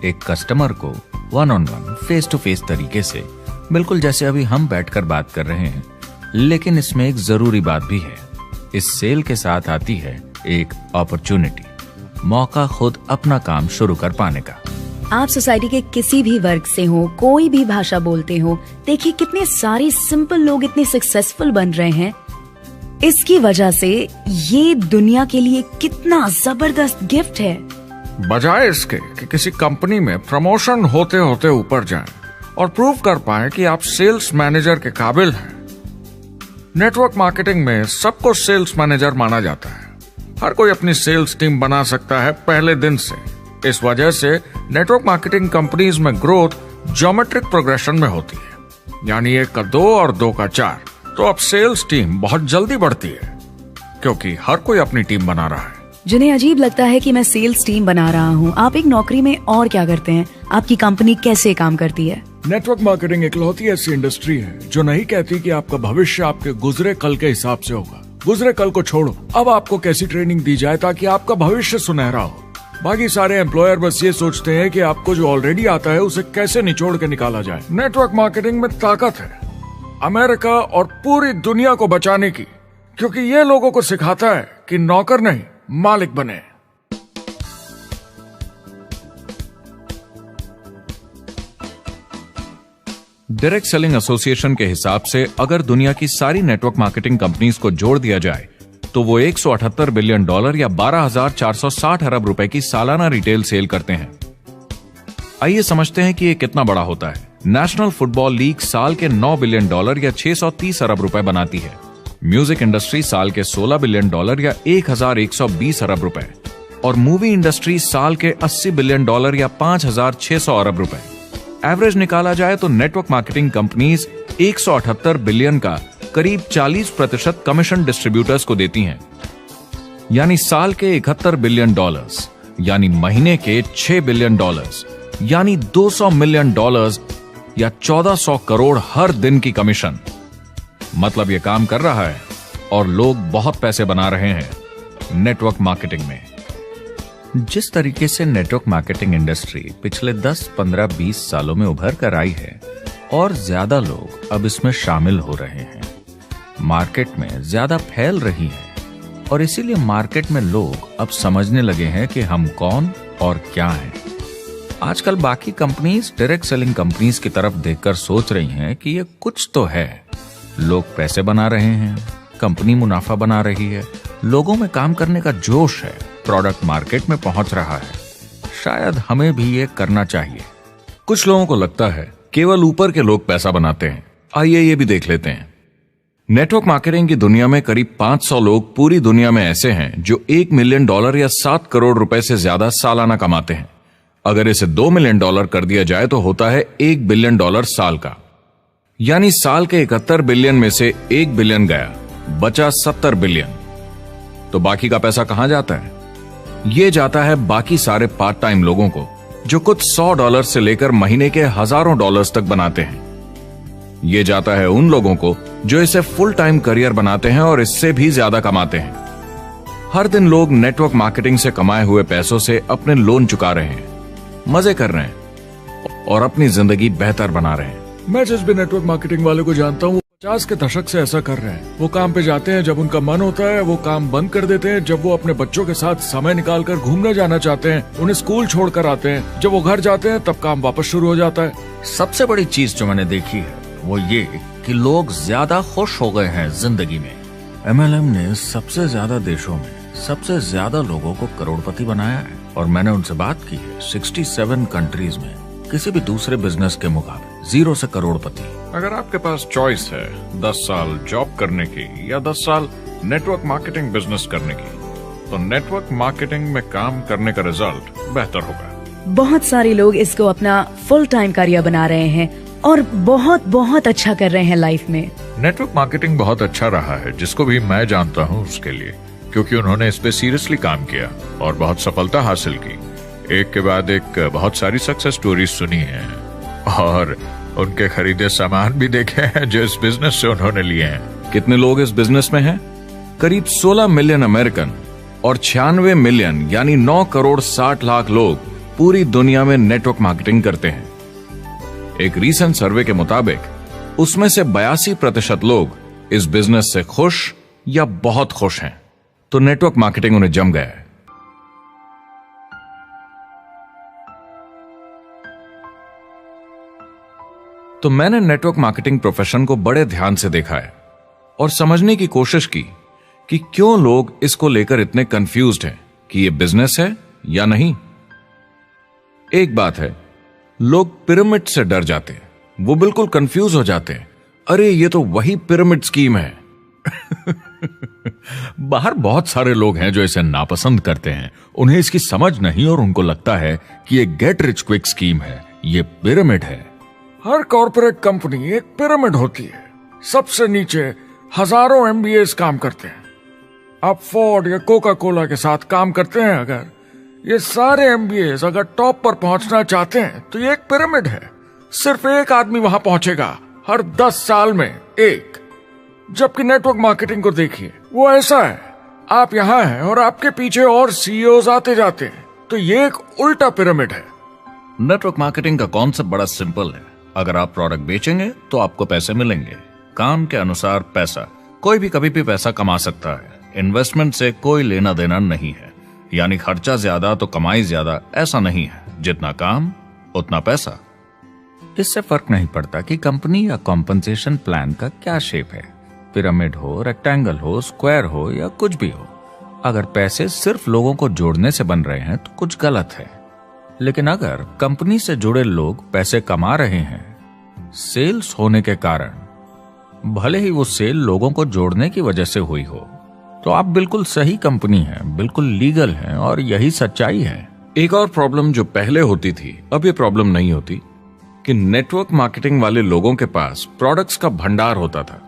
एक कस्टमर को वन-ऑन-वन, फेस टू फेस तरीके से, बिल्कुल जैसे अभी हम बैठकर बात कर रहे हैं। लेकिन इसमें एक जरूरी बात भी है, इस सेल के साथ आती है एक अपॉर्चुनिटी। मौका खुद अपना काम शुरू कर पाने का। आप सोसाइटी के किसी भी वर्ग से हो, कोई भी भाषा बोलते हो, देखिए कितने सारे सिंपल लोग इतने सक्सेसफुल बन रहे हैं। इसकी वजह से ये दुनिया के लिए कितना जबरदस्त गिफ्ट है। बजाय इसके कि किसी कंपनी में प्रमोशन होते होते ऊपर जाएं और प्रूव कर पाएं कि आप सेल्स मैनेजर के काबिल हैं, नेटवर्क मार्केटिंग में सबको सेल्स मैनेजर माना जाता है। हर कोई अपनी सेल्स टीम बना सकता है पहले दिन से। इस वजह से नेटवर्क मार्केटिंग कंपनीज में ग्रोथ ज्योमेट्रिक प्रोग्रेशन में होती है, यानी 1 का 2 और 2 का 4। तो अब सेल्स टीम बहुत जल्दी बढ़ती है क्योंकि हर कोई अपनी टीम बना रहा है। जिन्हें अजीब लगता है कि मैं सेल्स टीम बना रहा हूँ, आप एक नौकरी में और क्या करते हैं? आपकी कंपनी कैसे काम करती है? नेटवर्क मार्केटिंग इकलौती ऐसी इंडस्ट्री है जो नहीं कहती कि आपका भविष्य आपके गुजरे कल के हिसाब से होगा। गुजरे कल को छोड़ो, अब आपको कैसी ट्रेनिंग दी जाए ताकि आपका भविष्य सुनहरा हो। बाकी सारे एम्प्लॉयर बस ये सोचते हैं कि आपको जो ऑलरेडी आता है उसे कैसे निचोड़ के निकाला जाए। नेटवर्क मार्केटिंग में ताकत है अमेरिका और पूरी दुनिया को बचाने की, क्योंकि ये लोगों को सिखाता है कि नौकर नहीं मालिक बने। डायरेक्ट सेलिंग एसोसिएशन के हिसाब से अगर दुनिया की सारी नेटवर्क मार्केटिंग कंपनीज को जोड़ दिया जाए तो वो $178 बिलियन या 12,460 अरब रुपए की सालाना रिटेल सेल करते हैं। आइए समझते हैं कि ये कितना बड़ा होता है। नेशनल फुटबॉल लीग साल के $9 बिलियन या 630 अरब रुपए बनाती है। म्यूजिक इंडस्ट्री साल के $16 बिलियन या 1,120 अरब रुपए, और मूवी इंडस्ट्री साल के $80 बिलियन या 5,600 अरब रुपए। एवरेज निकाला जाए तो नेटवर्क मार्केटिंग कंपनीज 178 बिलियन का करीब 40% कमीशन डिस्ट्रीब्यूटर्स को देती हैं, यानी साल के $71 बिलियन, यानी महीने के $6 बिलियन, यानी $200 मिलियन या 1400 करोड़ हर दिन की कमीशन। मतलब ये काम कर रहा है और लोग बहुत पैसे बना रहे हैं नेटवर्क मार्केटिंग में। जिस तरीके से नेटवर्क मार्केटिंग इंडस्ट्री पिछले 10, 15, 20 सालों में उभर कर आई है और ज्यादा लोग अब इसमें शामिल हो रहे हैं, मार्केट में ज्यादा फैल रही है और इसीलिए मार्केट में लोग अब समझने लगे हैं कि हम कौन और क्या हैं। आजकल बाकी कंपनीज डायरेक्ट सेलिंग कंपनीज की तरफ देखकर सोच रही हैं कि ये कुछ तो है। लोग पैसे बना रहे हैं, कंपनी मुनाफा बना रही है, लोगों में काम करने का जोश है, प्रोडक्ट मार्केट में पहुंच रहा है, शायद हमें भी ये करना चाहिए। कुछ लोगों को लगता है केवल ऊपर के लोग पैसा बनाते हैं। आइए ये भी देख लेते हैं। नेटवर्क मार्केटिंग की दुनिया में करीब 500 लोग पूरी दुनिया में ऐसे हैं जो $1 मिलियन या 7 करोड़ रुपए से ज्यादा सालाना कमाते हैं। अगर इसे $2 मिलियन कर दिया जाए तो होता है $1 बिलियन साल का, यानी साल के 71 बिलियन में से 1 बिलियन गया, बचा 70 बिलियन। तो बाकी का पैसा कहां जाता है? ये जाता है बाकी सारे पार्ट टाइम लोगों को जो कुछ $100 से लेकर महीने के हजारों डॉलर्स तक बनाते हैं। ये जाता है उन लोगों को जो इसे फुल टाइम करियर बनाते हैं और इससे भी ज्यादा कमाते हैं। हर दिन लोग नेटवर्क मार्केटिंग से कमाए हुए पैसों से अपने लोन चुका रहे हैं, मजे कर रहे हैं और अपनी जिंदगी बेहतर बना रहे हैं। मैं जिस भी नेटवर्क मार्केटिंग वाले को जानता हूँ 50 के दशक से ऐसा कर रहे हैं। वो काम पे जाते हैं जब उनका मन होता है, वो काम बंद कर देते हैं जब वो अपने बच्चों के साथ समय निकालकर घूमने जाना चाहते हैं, उन्हें स्कूल छोड़कर आते हैं, जब वो घर जाते हैं तब काम वापस शुरू हो जाता है। सबसे बड़ी चीज जो मैंने देखी है वो ये कि लोग ज्यादा खुश हो गए हैं जिंदगी में। MLM ने सबसे ज्यादा देशों में सबसे ज्यादा लोगों को करोड़पति बनाया है और मैंने उनसे बात की है 67 कंट्रीज में किसी भी दूसरे बिजनेस के मुकाबले 0 से करोड़पति। अगर आपके पास चॉइस है 10 साल जॉब करने की या 10 साल नेटवर्क मार्केटिंग बिजनेस करने की, तो नेटवर्क मार्केटिंग में काम करने का रिजल्ट बेहतर होगा। बहुत सारे लोग इसको अपना फुल टाइम करियर बना रहे हैं और बहुत बहुत अच्छा कर रहे हैं लाइफ में। नेटवर्क मार्केटिंग बहुत अच्छा रहा है जिसको भी मैं जानता हूँ उसके लिए, क्योंकि उन्होंने इस पे सीरियसली काम किया और बहुत सफलता हासिल की। एक के बाद एक बहुत सारी सक्सेस स्टोरीज सुनी है और उनके खरीदे सामान भी देखे हैं जो इस बिजनेस से उन्होंने लिए हैं। कितने लोग इस बिजनेस में हैं? करीब 16 मिलियन अमेरिकन और 96 मिलियन यानी 9 करोड़ 60 लाख लोग पूरी दुनिया में नेटवर्क मार्केटिंग करते हैं। एक रीसेंट सर्वे के मुताबिक उसमें से 82% लोग इस बिजनेस से खुश या बहुत खुश हैं। तो नेटवर्क मार्केटिंग उन्हें जम गया है। तो मैंने नेटवर्क मार्केटिंग प्रोफेशन को बड़े ध्यान से देखा है और समझने की कोशिश की कि क्यों लोग इसको लेकर इतने कंफ्यूज्ड हैं कि ये बिजनेस है या नहीं। एक बात है, लोग पिरामिड से डर जाते हैं, वो बिल्कुल कंफ्यूज हो जाते हैं, अरे ये तो वही पिरामिड स्कीम है। बाहर बहुत सारे लोग हैं जो इसे नापसंद करते हैं, उन्हें इसकी समझ नहीं और उनको लगता है कि ये गेट रिच क्विक स्कीम है, ये पिरामिड है। हर कॉर्पोरेट कंपनी एक पिरामिड होती है। सबसे नीचे हजारों एमबीएस काम करते हैं। आप फोर्ड या कोका कोला के साथ काम करते हैं, अगर ये सारे एमबीएस अगर टॉप पर पहुंचना चाहते हैं तो ये एक पिरामिड है। सिर्फ एक आदमी वहां पहुंचेगा हर 10 साल में एक। जबकि नेटवर्क मार्केटिंग को देखिए, वो ऐसा है, आप यहां हैं और आपके पीछे और सीईओज आते जाते हैं, तो ये एक उल्टा पिरामिड है। नेटवर्क मार्केटिंग का कॉन्सेप्ट बड़ा सिंपल है। अगर आप प्रोडक्ट बेचेंगे तो आपको पैसे मिलेंगे, काम के अनुसार पैसा। कोई भी कभी भी पैसा कमा सकता है, इन्वेस्टमेंट से कोई लेना देना नहीं है। यानी खर्चा ज्यादा तो कमाई ज्यादा, ऐसा नहीं है, जितना काम उतना पैसा। इससे फर्क नहीं पड़ता कि कंपनी या कॉम्पनसेशन प्लान का क्या शेप है, पिरामिड हो, रेक्टेंगल हो, स्क्वायर हो या कुछ भी हो। अगर पैसे सिर्फ लोगों को जोड़ने से बन रहे हैं तो कुछ गलत है। लेकिन अगर कंपनी से जुड़े लोग पैसे कमा रहे हैं सेल्स होने के कारण, भले ही वो सेल लोगों को जोड़ने की वजह से हुई हो, तो आप बिल्कुल सही कंपनी हैं, बिल्कुल लीगल हैं और यही सच्चाई है। एक और प्रॉब्लम जो पहले होती थी, अब ये प्रॉब्लम नहीं होती कि नेटवर्क मार्केटिंग वाले लोगों के पास प्रोडक्ट्स का भंडार होता था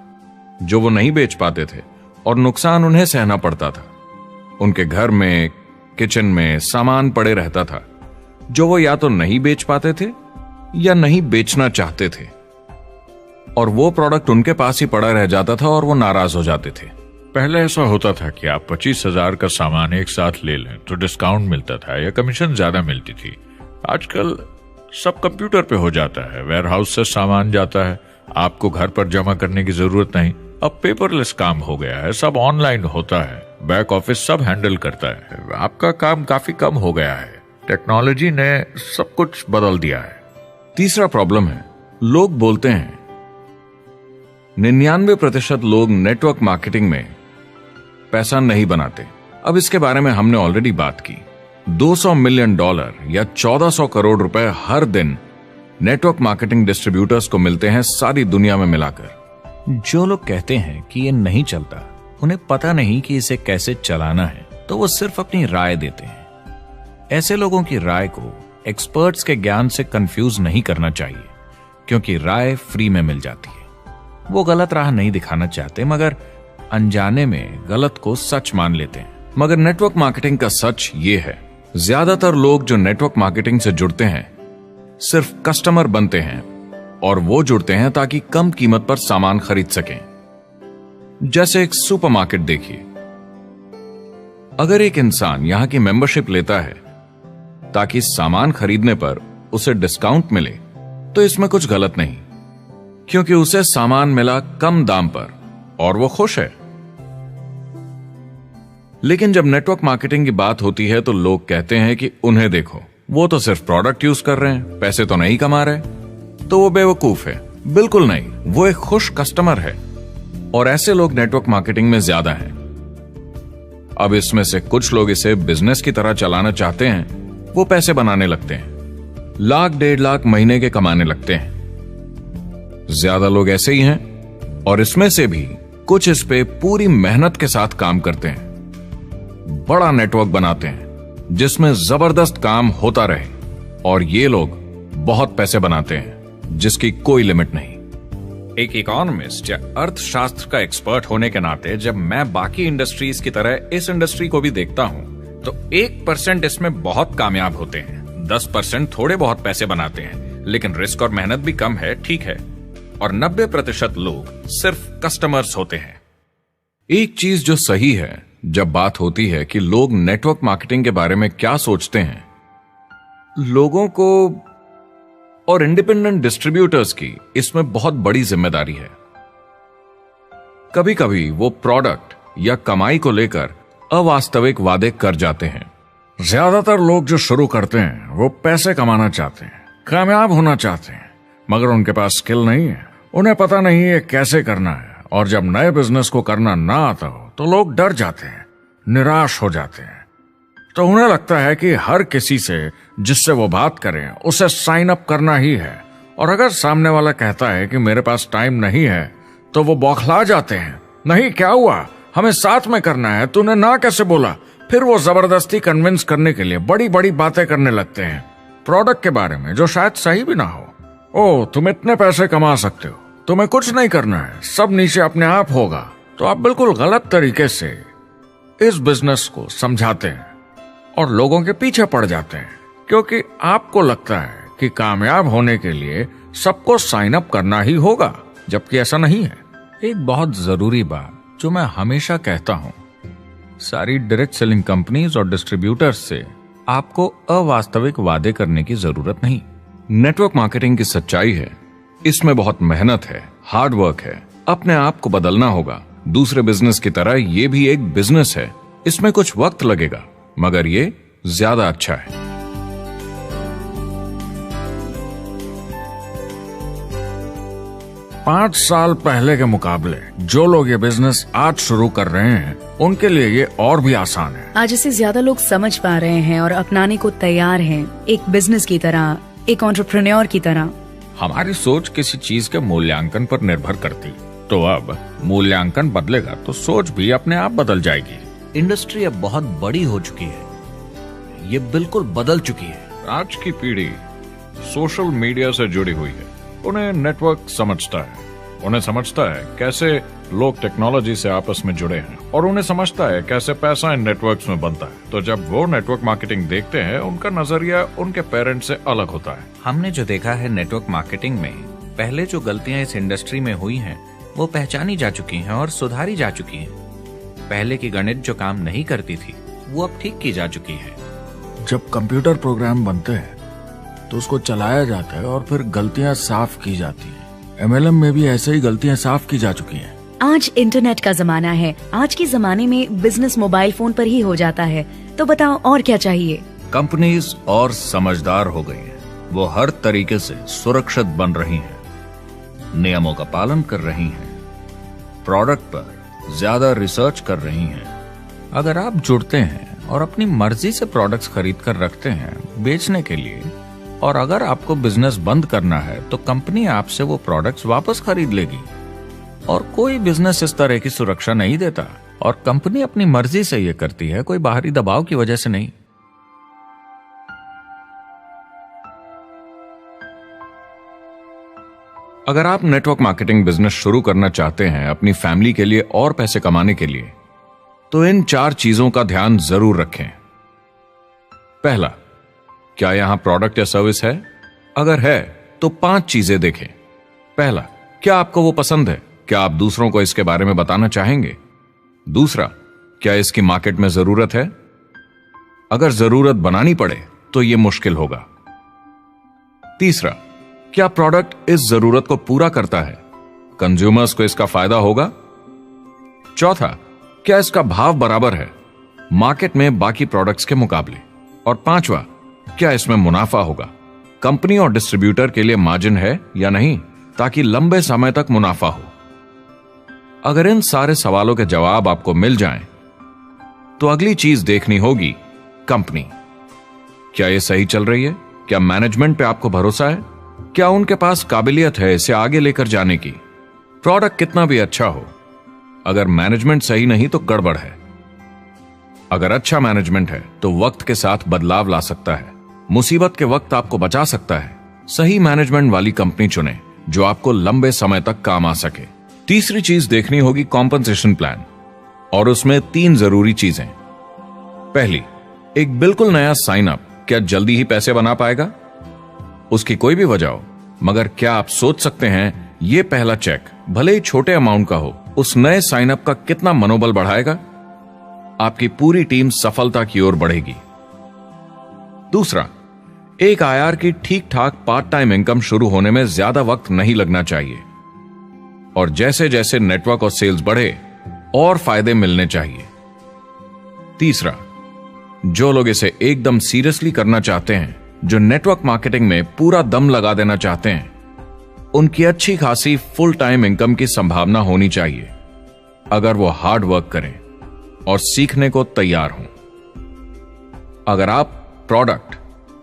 जो वो नहीं बेच पाते थे और नुकसान उन्हें सहना पड़ता था। उनके घर में, किचन में सामान पड़े रहता था जो वो या तो नहीं बेच पाते थे या नहीं बेचना चाहते थे, और वो प्रोडक्ट उनके पास ही पड़ा रह जाता था और वो नाराज हो जाते थे। पहले ऐसा होता था कि आप 25,000 का सामान एक साथ ले लें तो डिस्काउंट मिलता था या कमीशन ज्यादा मिलती थी। आजकल सब कंप्यूटर पे हो जाता है, वेयर हाउस से सामान जाता है, आपको घर पर जमा करने की जरूरत नहीं। अब पेपरलेस काम हो गया है, सब ऑनलाइन होता है, बैक ऑफिस सब हैंडल करता है, आपका काम काफी कम हो गया है। टेक्नोलॉजी ने सब कुछ बदल दिया है। तीसरा प्रॉब्लम है, लोग बोलते हैं 99% लोग नेटवर्क मार्केटिंग में पैसा नहीं बनाते। अब इसके बारे में हमने ऑलरेडी बात की। $200 मिलियन या 1400 करोड़ रुपए हर दिन नेटवर्क मार्केटिंग डिस्ट्रीब्यूटर्स को मिलते हैं सारी दुनिया में मिलाकर। जो लोग कहते हैं कि ये नहीं चलता, उन्हें पता नहीं कि इसे कैसे चलाना है, तो वो सिर्फ अपनी राय देते हैं। ऐसे लोगों की राय को एक्सपर्ट्स के ज्ञान से कंफ्यूज नहीं करना चाहिए, क्योंकि राय फ्री में मिल जाती है। वो गलत राह नहीं दिखाना चाहते, मगर अनजाने में गलत को सच मान लेते हैं। मगर नेटवर्क मार्केटिंग का सच ये है, ज्यादातर लोग जो नेटवर्क मार्केटिंग से जुड़ते हैं सिर्फ कस्टमर बनते हैं, और वो जुड़ते हैं ताकि कम कीमत पर सामान खरीद सकें। जैसे एक सुपरमार्केट देखिए, अगर एक इंसान यहां की मेंबरशिप लेता है ताकि सामान खरीदने पर उसे डिस्काउंट मिले, तो इसमें कुछ गलत नहीं, क्योंकि उसे सामान मिला कम दाम पर और वो खुश है। लेकिन जब नेटवर्क मार्केटिंग की बात होती है तो लोग कहते हैं कि उन्हें देखो, वो तो सिर्फ प्रोडक्ट यूज कर रहे हैं, पैसे तो नहीं कमा रहे, तो वो बेवकूफ है। बिल्कुल नहीं, वो एक खुश कस्टमर है, और ऐसे लोग नेटवर्क मार्केटिंग में ज्यादा हैं। अब इसमें से कुछ लोग इसे बिजनेस की तरह चलाना चाहते हैं, वो पैसे बनाने लगते हैं, लाख 1.5 लाख महीने के कमाने लगते हैं। ज्यादा लोग ऐसे ही हैं, और इसमें से भी कुछ इस पे पूरी मेहनत के साथ काम करते हैं, बड़ा नेटवर्क बनाते हैं जिसमें जबरदस्त काम होता रहे, और ये लोग बहुत पैसे बनाते हैं जिसकी कोई लिमिट नहीं। एक इकोनॉमिस्ट या अर्थशास्त्र का एक्सपर्ट होने के नाते जब मैं बाकी इंडस्ट्रीज की तरह इस इंडस्ट्री को भी देखता हूं, तो 1% इसमें बहुत कामयाब होते हैं, 10% थोड़े बहुत पैसे बनाते हैं, लेकिन रिस्क और मेहनत भी कम है, ठीक है, और 90% लोग सिर्फ कस्टमर्स होते हैं। एक चीज जो सही है जब बात होती है कि लोग नेटवर्क मार्केटिंग के बारे में क्या सोचते हैं, लोगों को और इंडिपेंडेंट डिस्ट्रीब्यूटर्स की इसमें बहुत बड़ी जिम्मेदारी है। कभी कभी वो प्रोडक्ट या कमाई को लेकर अवास्तविक वादे कर जाते हैं। ज्यादातर लोग जो शुरू करते हैं वो पैसे कमाना चाहते हैं, कामयाब होना चाहते हैं, मगर उनके पास स्किल नहीं है, उन्हें पता नहीं है कैसे करना है। और जब नए बिजनेस को करना ना आता हो तो लोग डर जाते हैं, निराश हो जाते हैं। तो उन्हें लगता है कि हर किसी से जिससे वो बात करें उसे साइन अप करना ही है। और अगर सामने वाला कहता है कि मेरे पास टाइम नहीं है तो वो बौखला जाते हैं। नहीं, क्या हुआ, हमें साथ में करना है, तूने ना कैसे बोला। फिर वो जबरदस्ती कन्विंस करने के लिए बड़ी बड़ी बातें करने लगते हैं प्रोडक्ट के बारे में, जो शायद सही भी ना हो। ओ, तुम इतने पैसे कमा सकते हो, तुम्हें कुछ नहीं करना है, सब नीचे अपने आप होगा। तो आप बिल्कुल गलत तरीके से इस बिजनेस को समझाते हैं और लोगों के पीछे पड़ जाते हैं, क्योंकि आपको लगता है कि कामयाब होने के लिए सबको साइन अप करना ही होगा, जबकि ऐसा नहीं है। एक बहुत जरूरी बात जो मैं हमेशा कहता हूं, सारी डायरेक्ट सेलिंग कंपनीज और डिस्ट्रीब्यूटर्स से आपको अवास्तविक वादे करने की जरूरत नहीं। नेटवर्क मार्केटिंग की सच्चाई है, इसमें बहुत मेहनत है, हार्ड वर्क है, अपने आप को बदलना होगा। दूसरे बिजनेस की तरह ये भी एक बिजनेस है, इसमें कुछ वक्त लगेगा, मगर ये ज्यादा अच्छा है। 5 साल पहले के मुकाबले जो लोग ये बिजनेस आज शुरू कर रहे हैं उनके लिए ये और भी आसान है। आज इसे ज्यादा लोग समझ पा रहे हैं और अपनाने को तैयार हैं, एक बिजनेस की तरह, एक एंटरप्रेन्योर की तरह। हमारी सोच किसी चीज के मूल्यांकन पर निर्भर करती, तो अब मूल्यांकन बदलेगा तो सोच भी अपने आप बदल जाएगी। इंडस्ट्री अब बहुत बड़ी हो चुकी है, ये बिल्कुल बदल चुकी है। आज की पीढ़ी सोशल मीडिया से जुड़ी हुई है, उन्हें नेटवर्क समझता है, उन्हें समझता है कैसे लोग टेक्नोलॉजी से आपस में जुड़े हैं, और उन्हें समझता है कैसे पैसा इन नेटवर्क्स में बनता है। तो जब वो नेटवर्क मार्केटिंग देखते हैं, उनका नजरिया उनके पेरेंट्स से अलग होता है। हमने जो देखा है नेटवर्क मार्केटिंग में, पहले जो गलतियां इस इंडस्ट्री में हुई हैं वो पहचानी जा चुकी हैं और सुधारी जा चुकी हैं। पहले की गणित जो काम नहीं करती थी वो अब ठीक की जा चुकी है। जब कंप्यूटर प्रोग्राम बनते हैं तो उसको चलाया जाता है और फिर गलतियां साफ की जाती हैं। MLM में भी ऐसे ही गलतियां साफ की जा चुकी हैं। आज इंटरनेट का जमाना है, आज के जमाने में बिजनेस मोबाइल फोन पर ही हो जाता है। तो बताओ और क्या चाहिए। कंपनीज और समझदार हो गई हैं, वो हर तरीके से सुरक्षित बन रही हैं, नियमों का पालन कर रही हैं, प्रोडक्ट पर ज्यादा रिसर्च कर रही हैं। अगर आप जुड़ते हैं और अपनी मर्जी से प्रोडक्ट्स खरीद कर रखते हैं बेचने के लिए, और अगर आपको बिजनेस बंद करना है तो कंपनी आपसे वो प्रोडक्ट्स वापस खरीद लेगी। और कोई बिजनेस इस तरह की सुरक्षा नहीं देता, और कंपनी अपनी मर्जी से ये करती है, कोई बाहरी दबाव की वजह से नहीं। अगर आप नेटवर्क मार्केटिंग बिजनेस शुरू करना चाहते हैं अपनी फैमिली के लिए और पैसे कमाने के लिए, तो इन 4 चीजों का ध्यान जरूर रखें। पहला, क्या यहां प्रोडक्ट या सर्विस है? अगर है तो 5 चीजें देखें। पहला, क्या आपको वो पसंद है? क्या आप दूसरों को इसके बारे में बताना चाहेंगे? दूसरा, क्या इसकी मार्केट में जरूरत है? अगर जरूरत बनानी पड़े तो यह मुश्किल होगा। तीसरा, क्या प्रोडक्ट इस जरूरत को पूरा करता है? कंज्यूमर्स को इसका फायदा होगा? चौथा, क्या इसका भाव बराबर है मार्केट में बाकी प्रोडक्ट्स के मुकाबले? और पांचवा, क्या इसमें मुनाफा होगा? कंपनी और डिस्ट्रीब्यूटर के लिए मार्जिन है या नहीं, ताकि लंबे समय तक मुनाफा हो। अगर इन सारे सवालों के जवाब आपको मिल जाएं, तो अगली चीज देखनी होगी कंपनी। क्या यह सही चल रही है? क्या मैनेजमेंट पे आपको भरोसा है? क्या उनके पास काबिलियत है इसे आगे लेकर जाने की? प्रोडक्ट कितना भी अच्छा हो, अगर मैनेजमेंट सही नहीं तो गड़बड़ है। अगर अच्छा मैनेजमेंट है तो वक्त के साथ बदलाव ला सकता है, मुसीबत के वक्त आपको बचा सकता है। सही मैनेजमेंट वाली कंपनी चुनें जो आपको लंबे समय तक काम आ सके। तीसरी चीज देखनी होगी कॉम्पनसेशन प्लान, और उसमें 3 जरूरी चीजें। पहली, एक बिल्कुल नया साइन अप क्या जल्दी ही पैसे बना पाएगा? उसकी कोई भी वजह हो, मगर क्या आप सोच सकते हैं यह पहला चेक, भले ही छोटे अमाउंट का हो, उस नए साइन अप का कितना मनोबल बढ़ाएगा? आपकी पूरी टीम सफलता की ओर बढ़ेगी। दूसरा, एक IR की ठीक ठाक पार्ट टाइम इनकम शुरू होने में ज्यादा वक्त नहीं लगना चाहिए, और जैसे जैसे नेटवर्क और सेल्स बढ़े और फायदे मिलने चाहिए। तीसरा, जो लोग इसे एकदम सीरियसली करना चाहते हैं, जो नेटवर्क मार्केटिंग में पूरा दम लगा देना चाहते हैं, उनकी अच्छी खासी फुल टाइम इनकम की संभावना होनी चाहिए अगर वो हार्ड वर्क करें और सीखने को तैयार हों। अगर आप प्रोडक्ट,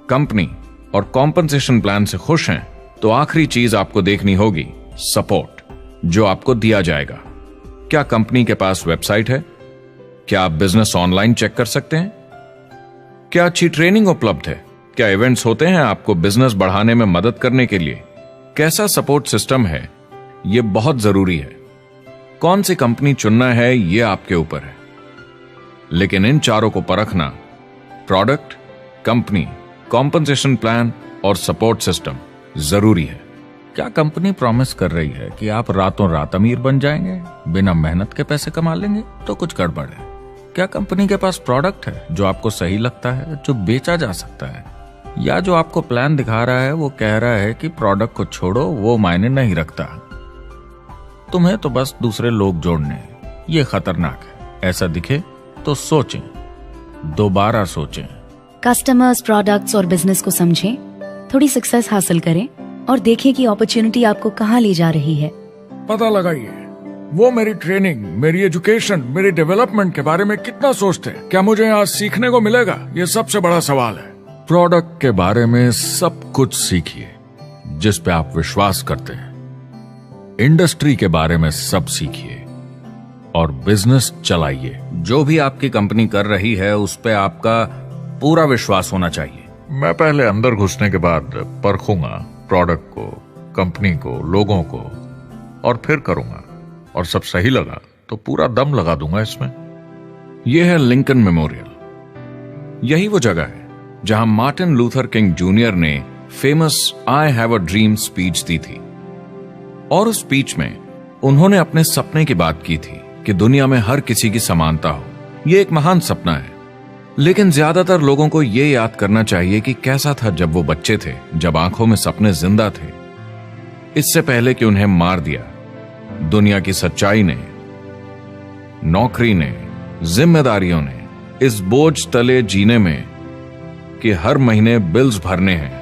कंपनी और कॉम्पनसेशन प्लान से खुश हैं तो आखिरी चीज आपको देखनी होगी सपोर्ट जो आपको दिया जाएगा। क्या कंपनी के पास वेबसाइट है? क्या आप बिजनेस ऑनलाइन चेक कर सकते हैं? क्या अच्छी ट्रेनिंग उपलब्ध है? क्या इवेंट्स होते हैं आपको बिजनेस बढ़ाने में मदद करने के लिए? कैसा सपोर्ट सिस्टम है? यह बहुत जरूरी है। कौन सी कंपनी चुनना है यह आपके ऊपर है, लेकिन इन चारों को परखना, प्रोडक्ट, कंपनी, कॉम्पनसेशन प्लान और सपोर्ट सिस्टम, जरूरी है। क्या कंपनी प्रॉमिस कर रही है कि आप रातों रात अमीर बन जाएंगे, बिना मेहनत के पैसे कमा लेंगे? तो कुछ गड़बड़ है। क्या कंपनी के पास प्रोडक्ट है जो आपको सही लगता है, जो बेचा जा सकता है? या जो आपको प्लान दिखा रहा है वो कह रहा है कि प्रोडक्ट को छोड़ो, वो मायने नहीं रखता, तुम्हें तो बस दूसरे लोग जोड़ने हैं। ये खतरनाक है। ऐसा दिखे तो सोचें, दोबारा सोचें। कस्टमर्स, प्रोडक्ट्स और बिजनेस को समझें, थोड़ी सक्सेस हासिल करें और देखें कि अपॉर्चुनिटी आपको कहां ले जा रही है। पता लगाइए वो मेरी ट्रेनिंग, मेरी एजुकेशन, मेरी डेवलपमेंट के बारे में कितना सोचते हैं। क्या मुझे यहाँ सीखने को मिलेगा? ये सबसे बड़ा सवाल है। प्रोडक्ट के बारे में सब कुछ सीखिए जिस पे आप विश्वास करते हैं। इंडस्ट्री के बारे में सब सीखिए और बिजनेस चलाइए। जो भी आपकी कंपनी कर रही है उस पे आपका पूरा विश्वास होना चाहिए। मैं पहले अंदर घुसने के बाद परखूंगा प्रोडक्ट को, कंपनी को, लोगों को, और फिर करूंगा। और सब सही लगा तो पूरा दम लगा दूंगा इसमें। यह है लिंकन मेमोरियल। यही वो जगह है जहां मार्टिन लूथर किंग जूनियर ने famous I have a dream speech दी थी। और उस स्पीच में उन्होंने अपने सपने की बात की थी कि दुनिया में हर किसी की समानता हो। यह एक महान सपना है, लेकिन ज्यादातर लोगों को यह याद करना चाहिए कि कैसा था जब वो बच्चे थे, जब आंखों में सपने जिंदा थे। इससे पहले कि उन्हें मार दिया दुनिया की सच्चाई ने, नौकरी ने, जिम्मेदारियों ने, इस बोझ तले जीने में कि हर महीने बिल्स भरने हैं।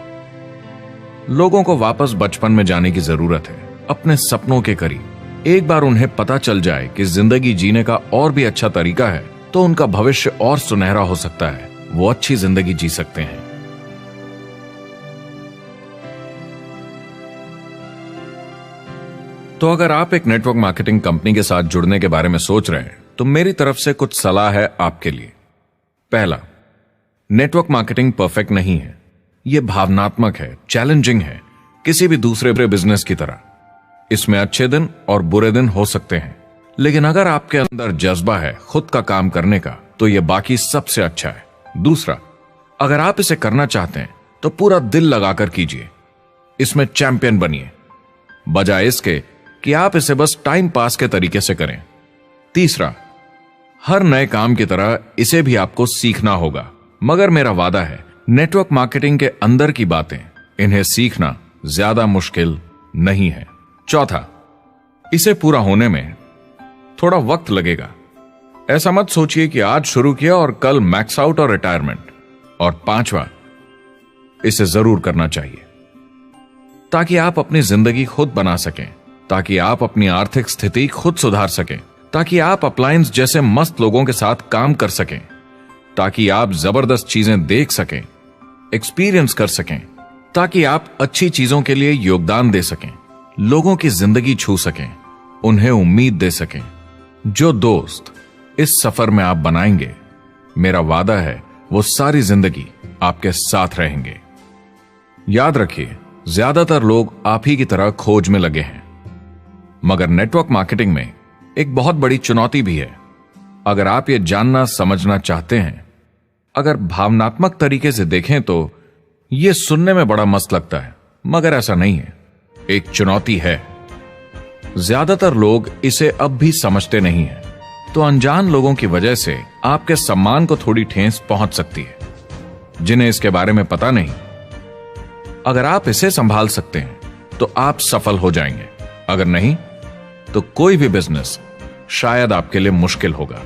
लोगों को वापस बचपन में जाने की जरूरत है, अपने सपनों के करीब। एक बार उन्हें पता चल जाए कि जिंदगी जीने का और भी अच्छा तरीका है तो उनका भविष्य और सुनहरा हो सकता है। वो अच्छी जिंदगी जी सकते हैं। तो अगर आप एक नेटवर्क मार्केटिंग कंपनी के साथ जुड़ने के बारे में सोच रहे हैं तो मेरी तरफ से कुछ सलाह है आपके लिए। पहला, नेटवर्क मार्केटिंग परफेक्ट नहीं है। यह भावनात्मक है, चैलेंजिंग है, किसी भी दूसरे बिजनेस की तरह। इसमें अच्छे दिन और बुरे दिन हो सकते हैं, लेकिन अगर आपके अंदर जज्बा है खुद का काम करने का तो यह बाकी सबसे अच्छा है। दूसरा, अगर आप इसे करना चाहते हैं तो पूरा दिल लगाकर कीजिए, इसमें चैंपियन बनिए, बजाय इसके कि आप इसे बस टाइम पास के तरीके से करें। तीसरा, हर नए काम की तरह इसे भी आपको सीखना होगा, मगर मेरा वादा है नेटवर्क मार्केटिंग के अंदर की बातें, इन्हें सीखना ज्यादा मुश्किल नहीं है। चौथा, इसे पूरा होने में थोड़ा वक्त लगेगा। ऐसा मत सोचिए कि आज शुरू किया और कल मैक्स आउट और रिटायरमेंट। और पांचवा, इसे जरूर करना चाहिए ताकि आप अपनी जिंदगी खुद बना सकें, ताकि आप अपनी आर्थिक स्थिति खुद सुधार सकें, ताकि आप अप्लायंस जैसे मस्त लोगों के साथ काम कर सकें, ताकि आप जबरदस्त चीजें देख सकें, एक्सपीरियंस कर सकें, ताकि आप अच्छी चीजों के लिए योगदान दे सकें, लोगों की जिंदगी छू सकें, उन्हें उम्मीद दे सकें। जो दोस्त इस सफर में आप बनाएंगे, मेरा वादा है वो सारी जिंदगी आपके साथ रहेंगे। याद रखिए, ज्यादातर लोग आप ही की तरह खोज में लगे हैं, मगर नेटवर्क मार्केटिंग में एक बहुत बड़ी चुनौती भी है। अगर आप ये जानना समझना चाहते हैं, अगर भावनात्मक तरीके से देखें तो यह सुनने में बड़ा मस्त लगता है, मगर ऐसा नहीं है। एक चुनौती है। ज्यादातर लोग इसे अब भी समझते नहीं हैं, तो अनजान लोगों की वजह से आपके सम्मान को थोड़ी ठेस पहुंच सकती है, जिन्हें इसके बारे में पता नहीं। अगर आप इसे संभाल सकते हैं तो आप सफल हो जाएंगे, अगर नहीं तो कोई भी बिजनेस शायद आपके लिए मुश्किल होगा।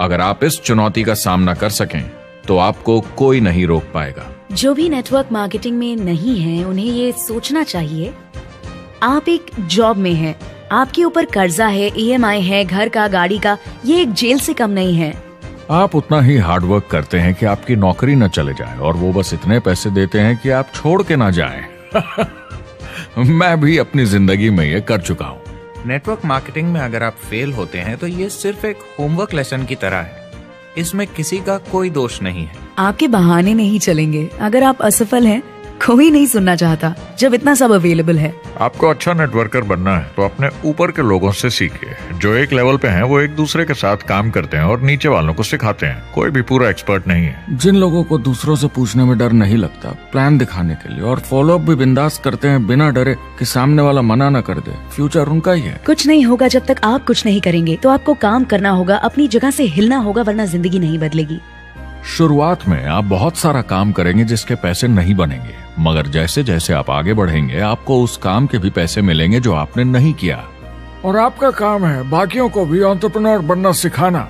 अगर आप इस चुनौती का सामना कर सकें तो आपको कोई नहीं रोक पाएगा। जो भी नेटवर्क मार्केटिंग में नहीं है उन्हें ये सोचना चाहिए, आप एक जॉब में हैं, आपके ऊपर कर्जा है, ईएमआई है, घर का, गाड़ी का, ये एक जेल से कम नहीं है। आप उतना ही हार्डवर्क करते हैं कि आपकी नौकरी न चले जाए और वो बस इतने पैसे देते हैं कि आप छोड़ के ना जाएं। मैं भी अपनी जिंदगी में ये कर चुका हूँ। नेटवर्क मार्केटिंग में अगर आप फेल होते हैं तो ये सिर्फ एक होमवर्क लेसन की तरह है। इसमें किसी का कोई दोष नहीं है। आपके बहाने नहीं चलेंगे। अगर आप असफल हैं, कोई नहीं सुनना चाहता जब इतना सब अवेलेबल है। आपको अच्छा नेटवर्कर बनना है तो अपने ऊपर के लोगों से सीखिए। जो एक लेवल पे हैं वो एक दूसरे के साथ काम करते हैं और नीचे वालों को सिखाते हैं। कोई भी पूरा एक्सपर्ट नहीं है। जिन लोगों को दूसरों से पूछने में डर नहीं लगता, प्लान दिखाने के लिए और फॉलोअप भी बिंदास करते हैं बिना डरे कि सामने वाला मना न कर दे, फ्यूचर उनका ही है। कुछ नहीं होगा जब तक आप कुछ नहीं करेंगे। तो आपको काम करना होगा, अपनी जगह से हिलना होगा, वरना जिंदगी नहीं बदलेगी। शुरुआत में आप बहुत सारा काम करेंगे जिसके पैसे नहीं बनेंगे, मगर जैसे जैसे आप आगे बढ़ेंगे आपको उस काम के भी पैसे मिलेंगे जो आपने नहीं किया। और आपका काम है बाकियों को भी एंटरप्रेन्योर बनना सिखाना।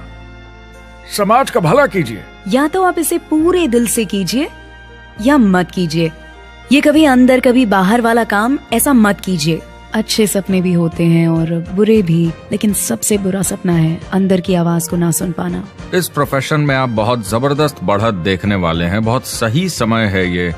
समाज का भला कीजिए। या तो आप इसे पूरे दिल से कीजिए या मत कीजिए। ये कभी अंदर कभी बाहर वाला काम ऐसा मत कीजिए। अच्छे सपने भी होते हैं और बुरे भी, लेकिन सबसे बुरा सपना है अंदर की आवाज को ना सुन पाना। इस प्रोफेशन में आप बहुत जबरदस्त बढ़त देखने वाले हैं। बहुत सही समय है ये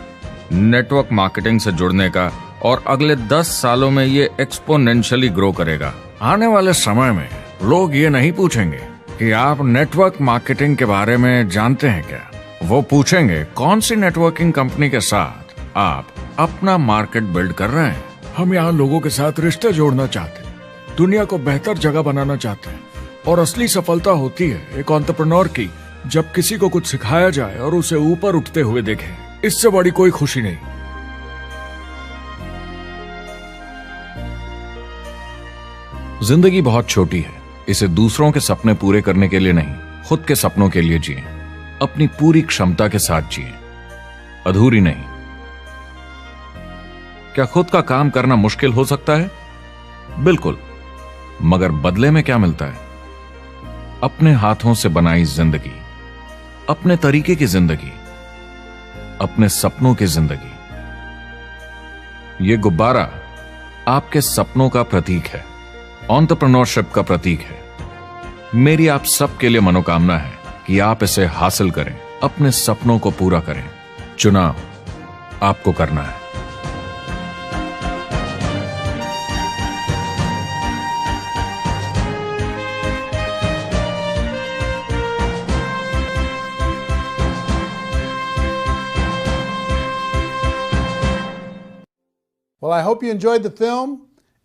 नेटवर्क मार्केटिंग से जुड़ने का और अगले 10 सालों में ये एक्सपोनेंशियली ग्रो करेगा। आने वाले समय में लोग ये नहीं पूछेंगे कि आप नेटवर्क मार्केटिंग के बारे में जानते हैं क्या। वो पूछेंगे कौन सी नेटवर्किंग कंपनी के साथ आप अपना मार्केट बिल्ड कर रहे हैं। हम यहाँ लोगों के साथ रिश्ते जोड़ना चाहते हैं, दुनिया को बेहतर जगह बनाना चाहते हैं। और असली सफलता होती है एक एंटरप्रेन्योर की जब किसी को कुछ सिखाया जाए और उसे ऊपर उठते हुए देखें। इससे बड़ी कोई खुशी नहीं। जिंदगी बहुत छोटी है, इसे दूसरों के सपने पूरे करने के लिए नहीं, खुद के सपनों के लिए जिए। अपनी पूरी क्षमता के साथ जिए, अधूरी नहीं। क्या खुद का काम करना मुश्किल हो सकता है? बिल्कुल, मगर बदले में क्या मिलता है? अपने हाथों से बनाई जिंदगी, अपने तरीके की जिंदगी, अपने सपनों की जिंदगी। ये गुब्बारा आपके सपनों का प्रतीक है, एंटरप्रेन्योरशिप का प्रतीक है। मेरी आप सबके लिए मनोकामना है कि आप इसे हासिल करें, अपने सपनों को पूरा करें। चुनाव आपको करना है। Well, I hope you enjoyed the film,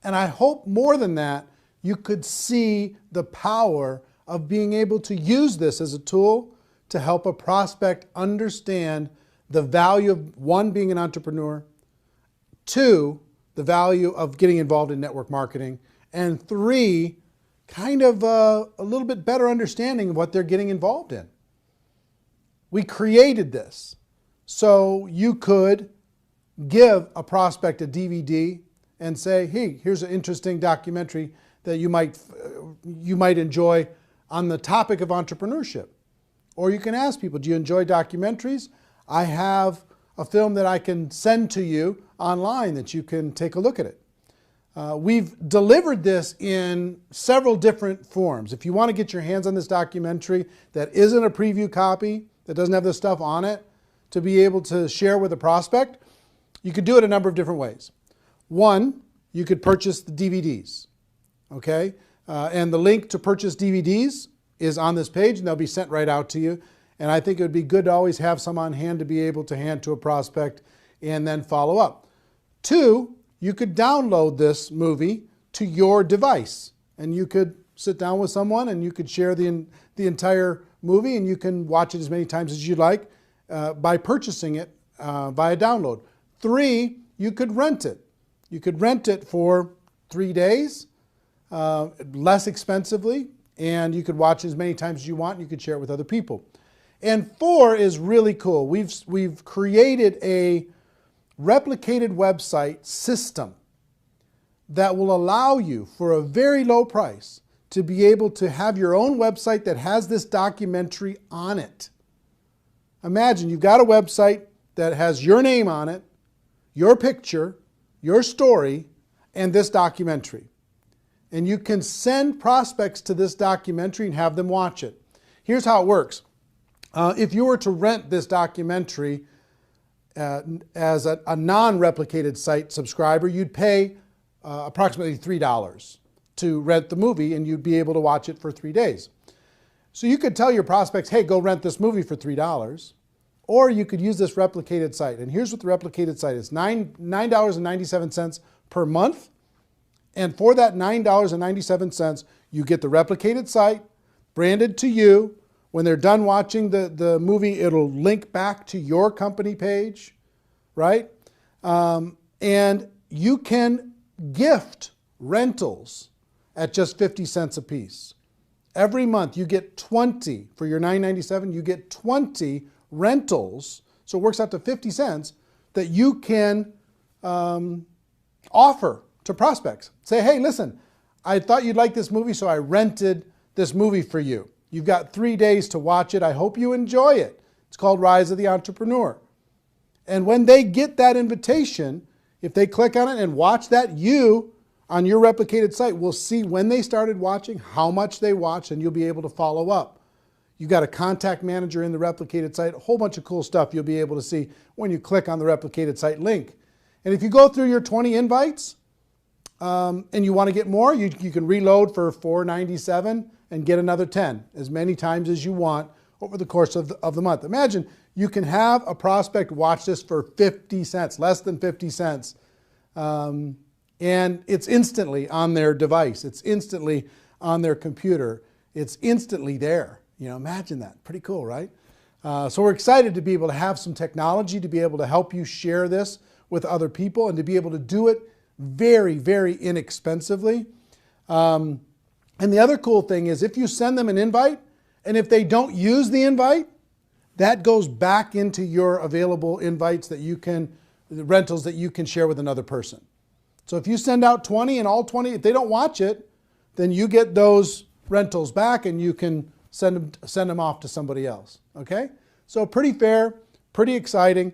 and I hope more than that, you could see the power of being able to use this as a tool to help a prospect understand the value of, one, being an entrepreneur, two, the value of getting involved in network marketing, and three, kind of a little bit better understanding of what they're getting involved in. We created this so you could give a prospect a DVD and say, hey, here's an interesting documentary that you might enjoy on the topic of entrepreneurship. Or you can ask people, do you enjoy documentaries? I have a film that I can send to you online that you can take a look at it. We've delivered this in several different forms. If you want to get your hands on this documentary that isn't a preview copy, that doesn't have this stuff on it, to be able to share with a prospect, you could do it a number of different ways. One, you could purchase the DVDs, okay? And the link to purchase DVDs is on this page, and they'll be sent right out to you. And I think it would be good to always have some on hand to be able to hand to a prospect and then follow up. Two, you could download this movie to your device, and you could sit down with someone and you could share the entire movie, and you can watch it as many times as you like by purchasing it via download. Three, you could rent it. You could rent it for 3 days, less expensively, and you could watch as many times as you want, and you could share it with other people. And four is really cool. We've created a replicated website system that will allow you, for a very low price, to be able to have your own website that has this documentary on it. Imagine you've got a website, that has your name on it, your picture, your story, and this documentary. And you can send prospects to this documentary and have them watch it. Here's how it works. If you were to rent this documentary as a non-replicated site subscriber, you'd pay approximately $3 to rent the movie, and you'd be able to watch it for 3 days. So you could tell your prospects, hey, go rent this movie for $3, or you could use this replicated site. And here's what the replicated site is, $9.97 per month. And for that $9.97, you get the replicated site branded to you. When they're done watching the movie, it'll link back to your company page, right? And you can gift rentals at just 50 cents a piece. Every month you get 20, for your $9.97, you get 20 rentals, so it works out to 50 cents, that you can offer to prospects. Say, hey, listen, I thought you'd like this movie, so I rented this movie for you. You've got 3 days to watch it. I hope you enjoy it. It's called Rise of the Entrepreneur. And when they get that invitation, if they click on it and watch that, you, on your replicated site, will see when they started watching, how much they watched, and you'll be able to follow up. You've got a contact manager in the replicated site, a whole bunch of cool stuff you'll be able to see when you click on the replicated site link. And if you go through your 20 invites and you want to get more, you can reload for $4.97 and get another 10, as many times as you want over the course of the month. Imagine you can have a prospect watch this for 50 cents, less than 50 cents. And it's instantly on their device. It's instantly on their computer. It's instantly there. You know, imagine that. Pretty cool, right? So we're excited to be able to have some technology to be able to help you share this with other people and to be able to do it very, very inexpensively. And the other cool thing is if you send them an invite and if they don't use the invite, that goes back into your available invites that you can, the rentals that you can share with another person. So if you send out 20 and all 20, if they don't watch it, then you get those rentals back and you can send them off to somebody else. Okay? So pretty fair, pretty exciting.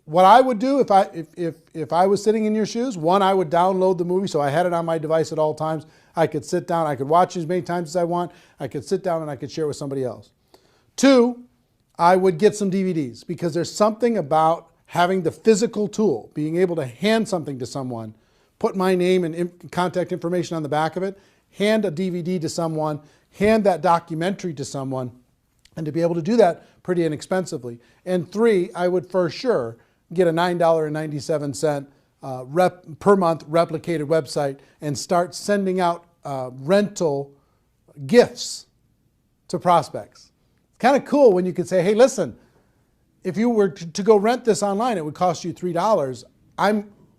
What I would do if I was sitting in your shoes, one, I would download the movie so I had it on my device at all times. I could sit down, I could watch as many times as I want. I could sit down and I could share with somebody else. Two, I would get some DVDs because there's something about having the physical tool, being able to hand something to someone, put my name and contact information on the back of it, hand a DVD to someone, hand that documentary to someone, and to be able to do that pretty inexpensively. And three, I would for sure get a $9.97 per month replicated website and start sending out rental gifts to prospects. It's kind of cool when you could say, hey, listen, if you were to go rent this online, it would cost you $3.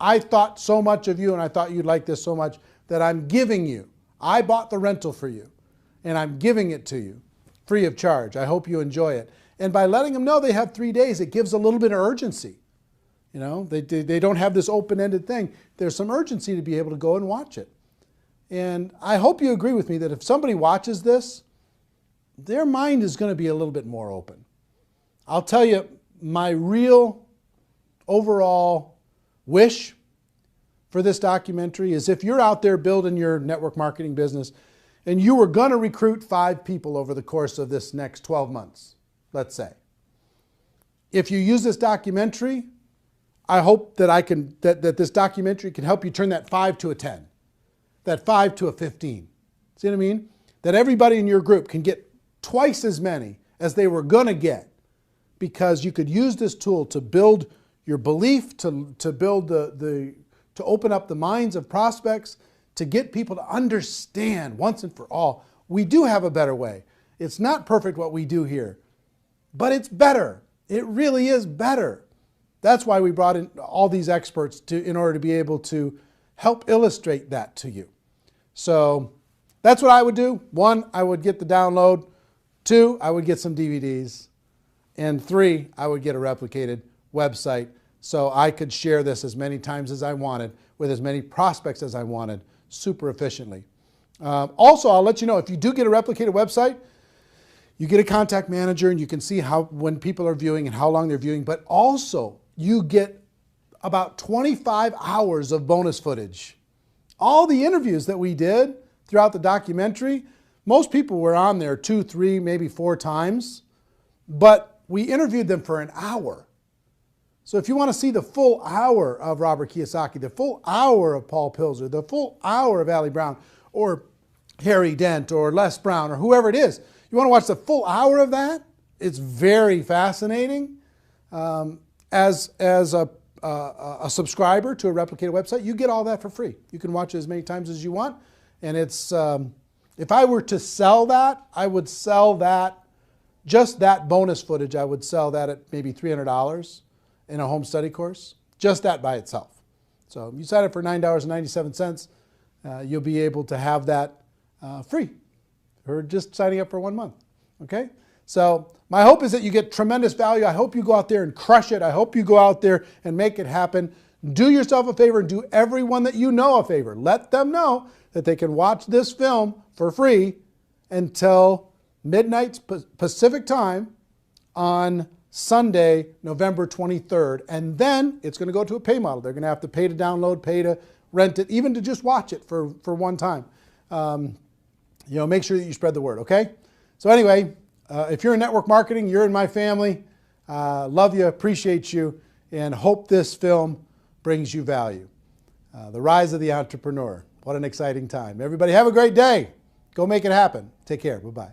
I thought so much of you and I thought you'd like this so much that I'm giving you. I bought the rental for you and I'm giving it to you free of charge. I hope you enjoy it. And by letting them know they have 3 days, it gives a little bit of urgency. You know, they don't have this open-ended thing. There's some urgency to be able to go and watch it. And I hope you agree with me that if somebody watches this, their mind is going to be a little bit more open. I'll tell you, my real overall wish for this documentary is if you're out there building your network marketing business and you were going to recruit 5 people over the course of this next 12 months, let's say. If you use this documentary, I hope that that this documentary can help you turn that 5 to a 10, that 5 to a 15. See what I mean? That everybody in your group can get twice as many as they were going to get because you could use this tool to build your belief, to build to open up the minds of prospects, to get people to understand once and for all, we do have a better way. It's not perfect what we do here, but it's better. It really is better. That's why we brought in all these experts in order to be able to help illustrate that to you. So that's what I would do. 1, I would get the download. 2, I would get some DVDs. And 3, I would get a replicated website so I could share this as many times as I wanted with as many prospects as I wanted super efficiently. Also, I'll let you know, if you do get a replicated website, you get a contact manager and you can see when people are viewing and how long they're viewing, but also you get about 25 hours of bonus footage. All the interviews that we did throughout the documentary, most people were on there 2, 3, maybe 4 times, but we interviewed them for an hour. So if you want to see the full hour of Robert Kiyosaki, the full hour of Paul Pilzer, the full hour of Ali Brown, or Harry Dent, or Les Brown, or whoever it is, you want to watch the full hour of that? It's very fascinating. As a subscriber to a Replicated website, you get all that for free. You can watch it as many times as you want. And it's, if I were to sell that, I would sell that, just that bonus footage, I would sell that at maybe $300 in a home study course, just that by itself. So you sign up for $9.97, you'll be able to have that free for just signing up for 1 month, okay? So my hope is that you get tremendous value. I hope you go out there and crush it. I hope you go out there and make it happen. Do yourself a favor and do everyone that you know a favor. Let them know that they can watch this film for free until midnight Pacific time on Sunday, November 23rd. And then it's going to go to a pay model. They're going to have to pay to download, pay to rent it, even to just watch it for one time. Make sure that you spread the word, okay? So anyway, if you're in network marketing, you're in my family. Love you, appreciate you, and hope this film brings you value. The Rise of the Entrepreneur. What an exciting time. Everybody have a great day. Go make it happen. Take care. Bye-bye.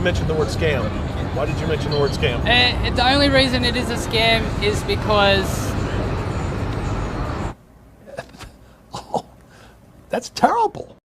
Mentioned the word scam. Why did you mention the word scam? The only reason it is a scam is because... Oh, that's terrible.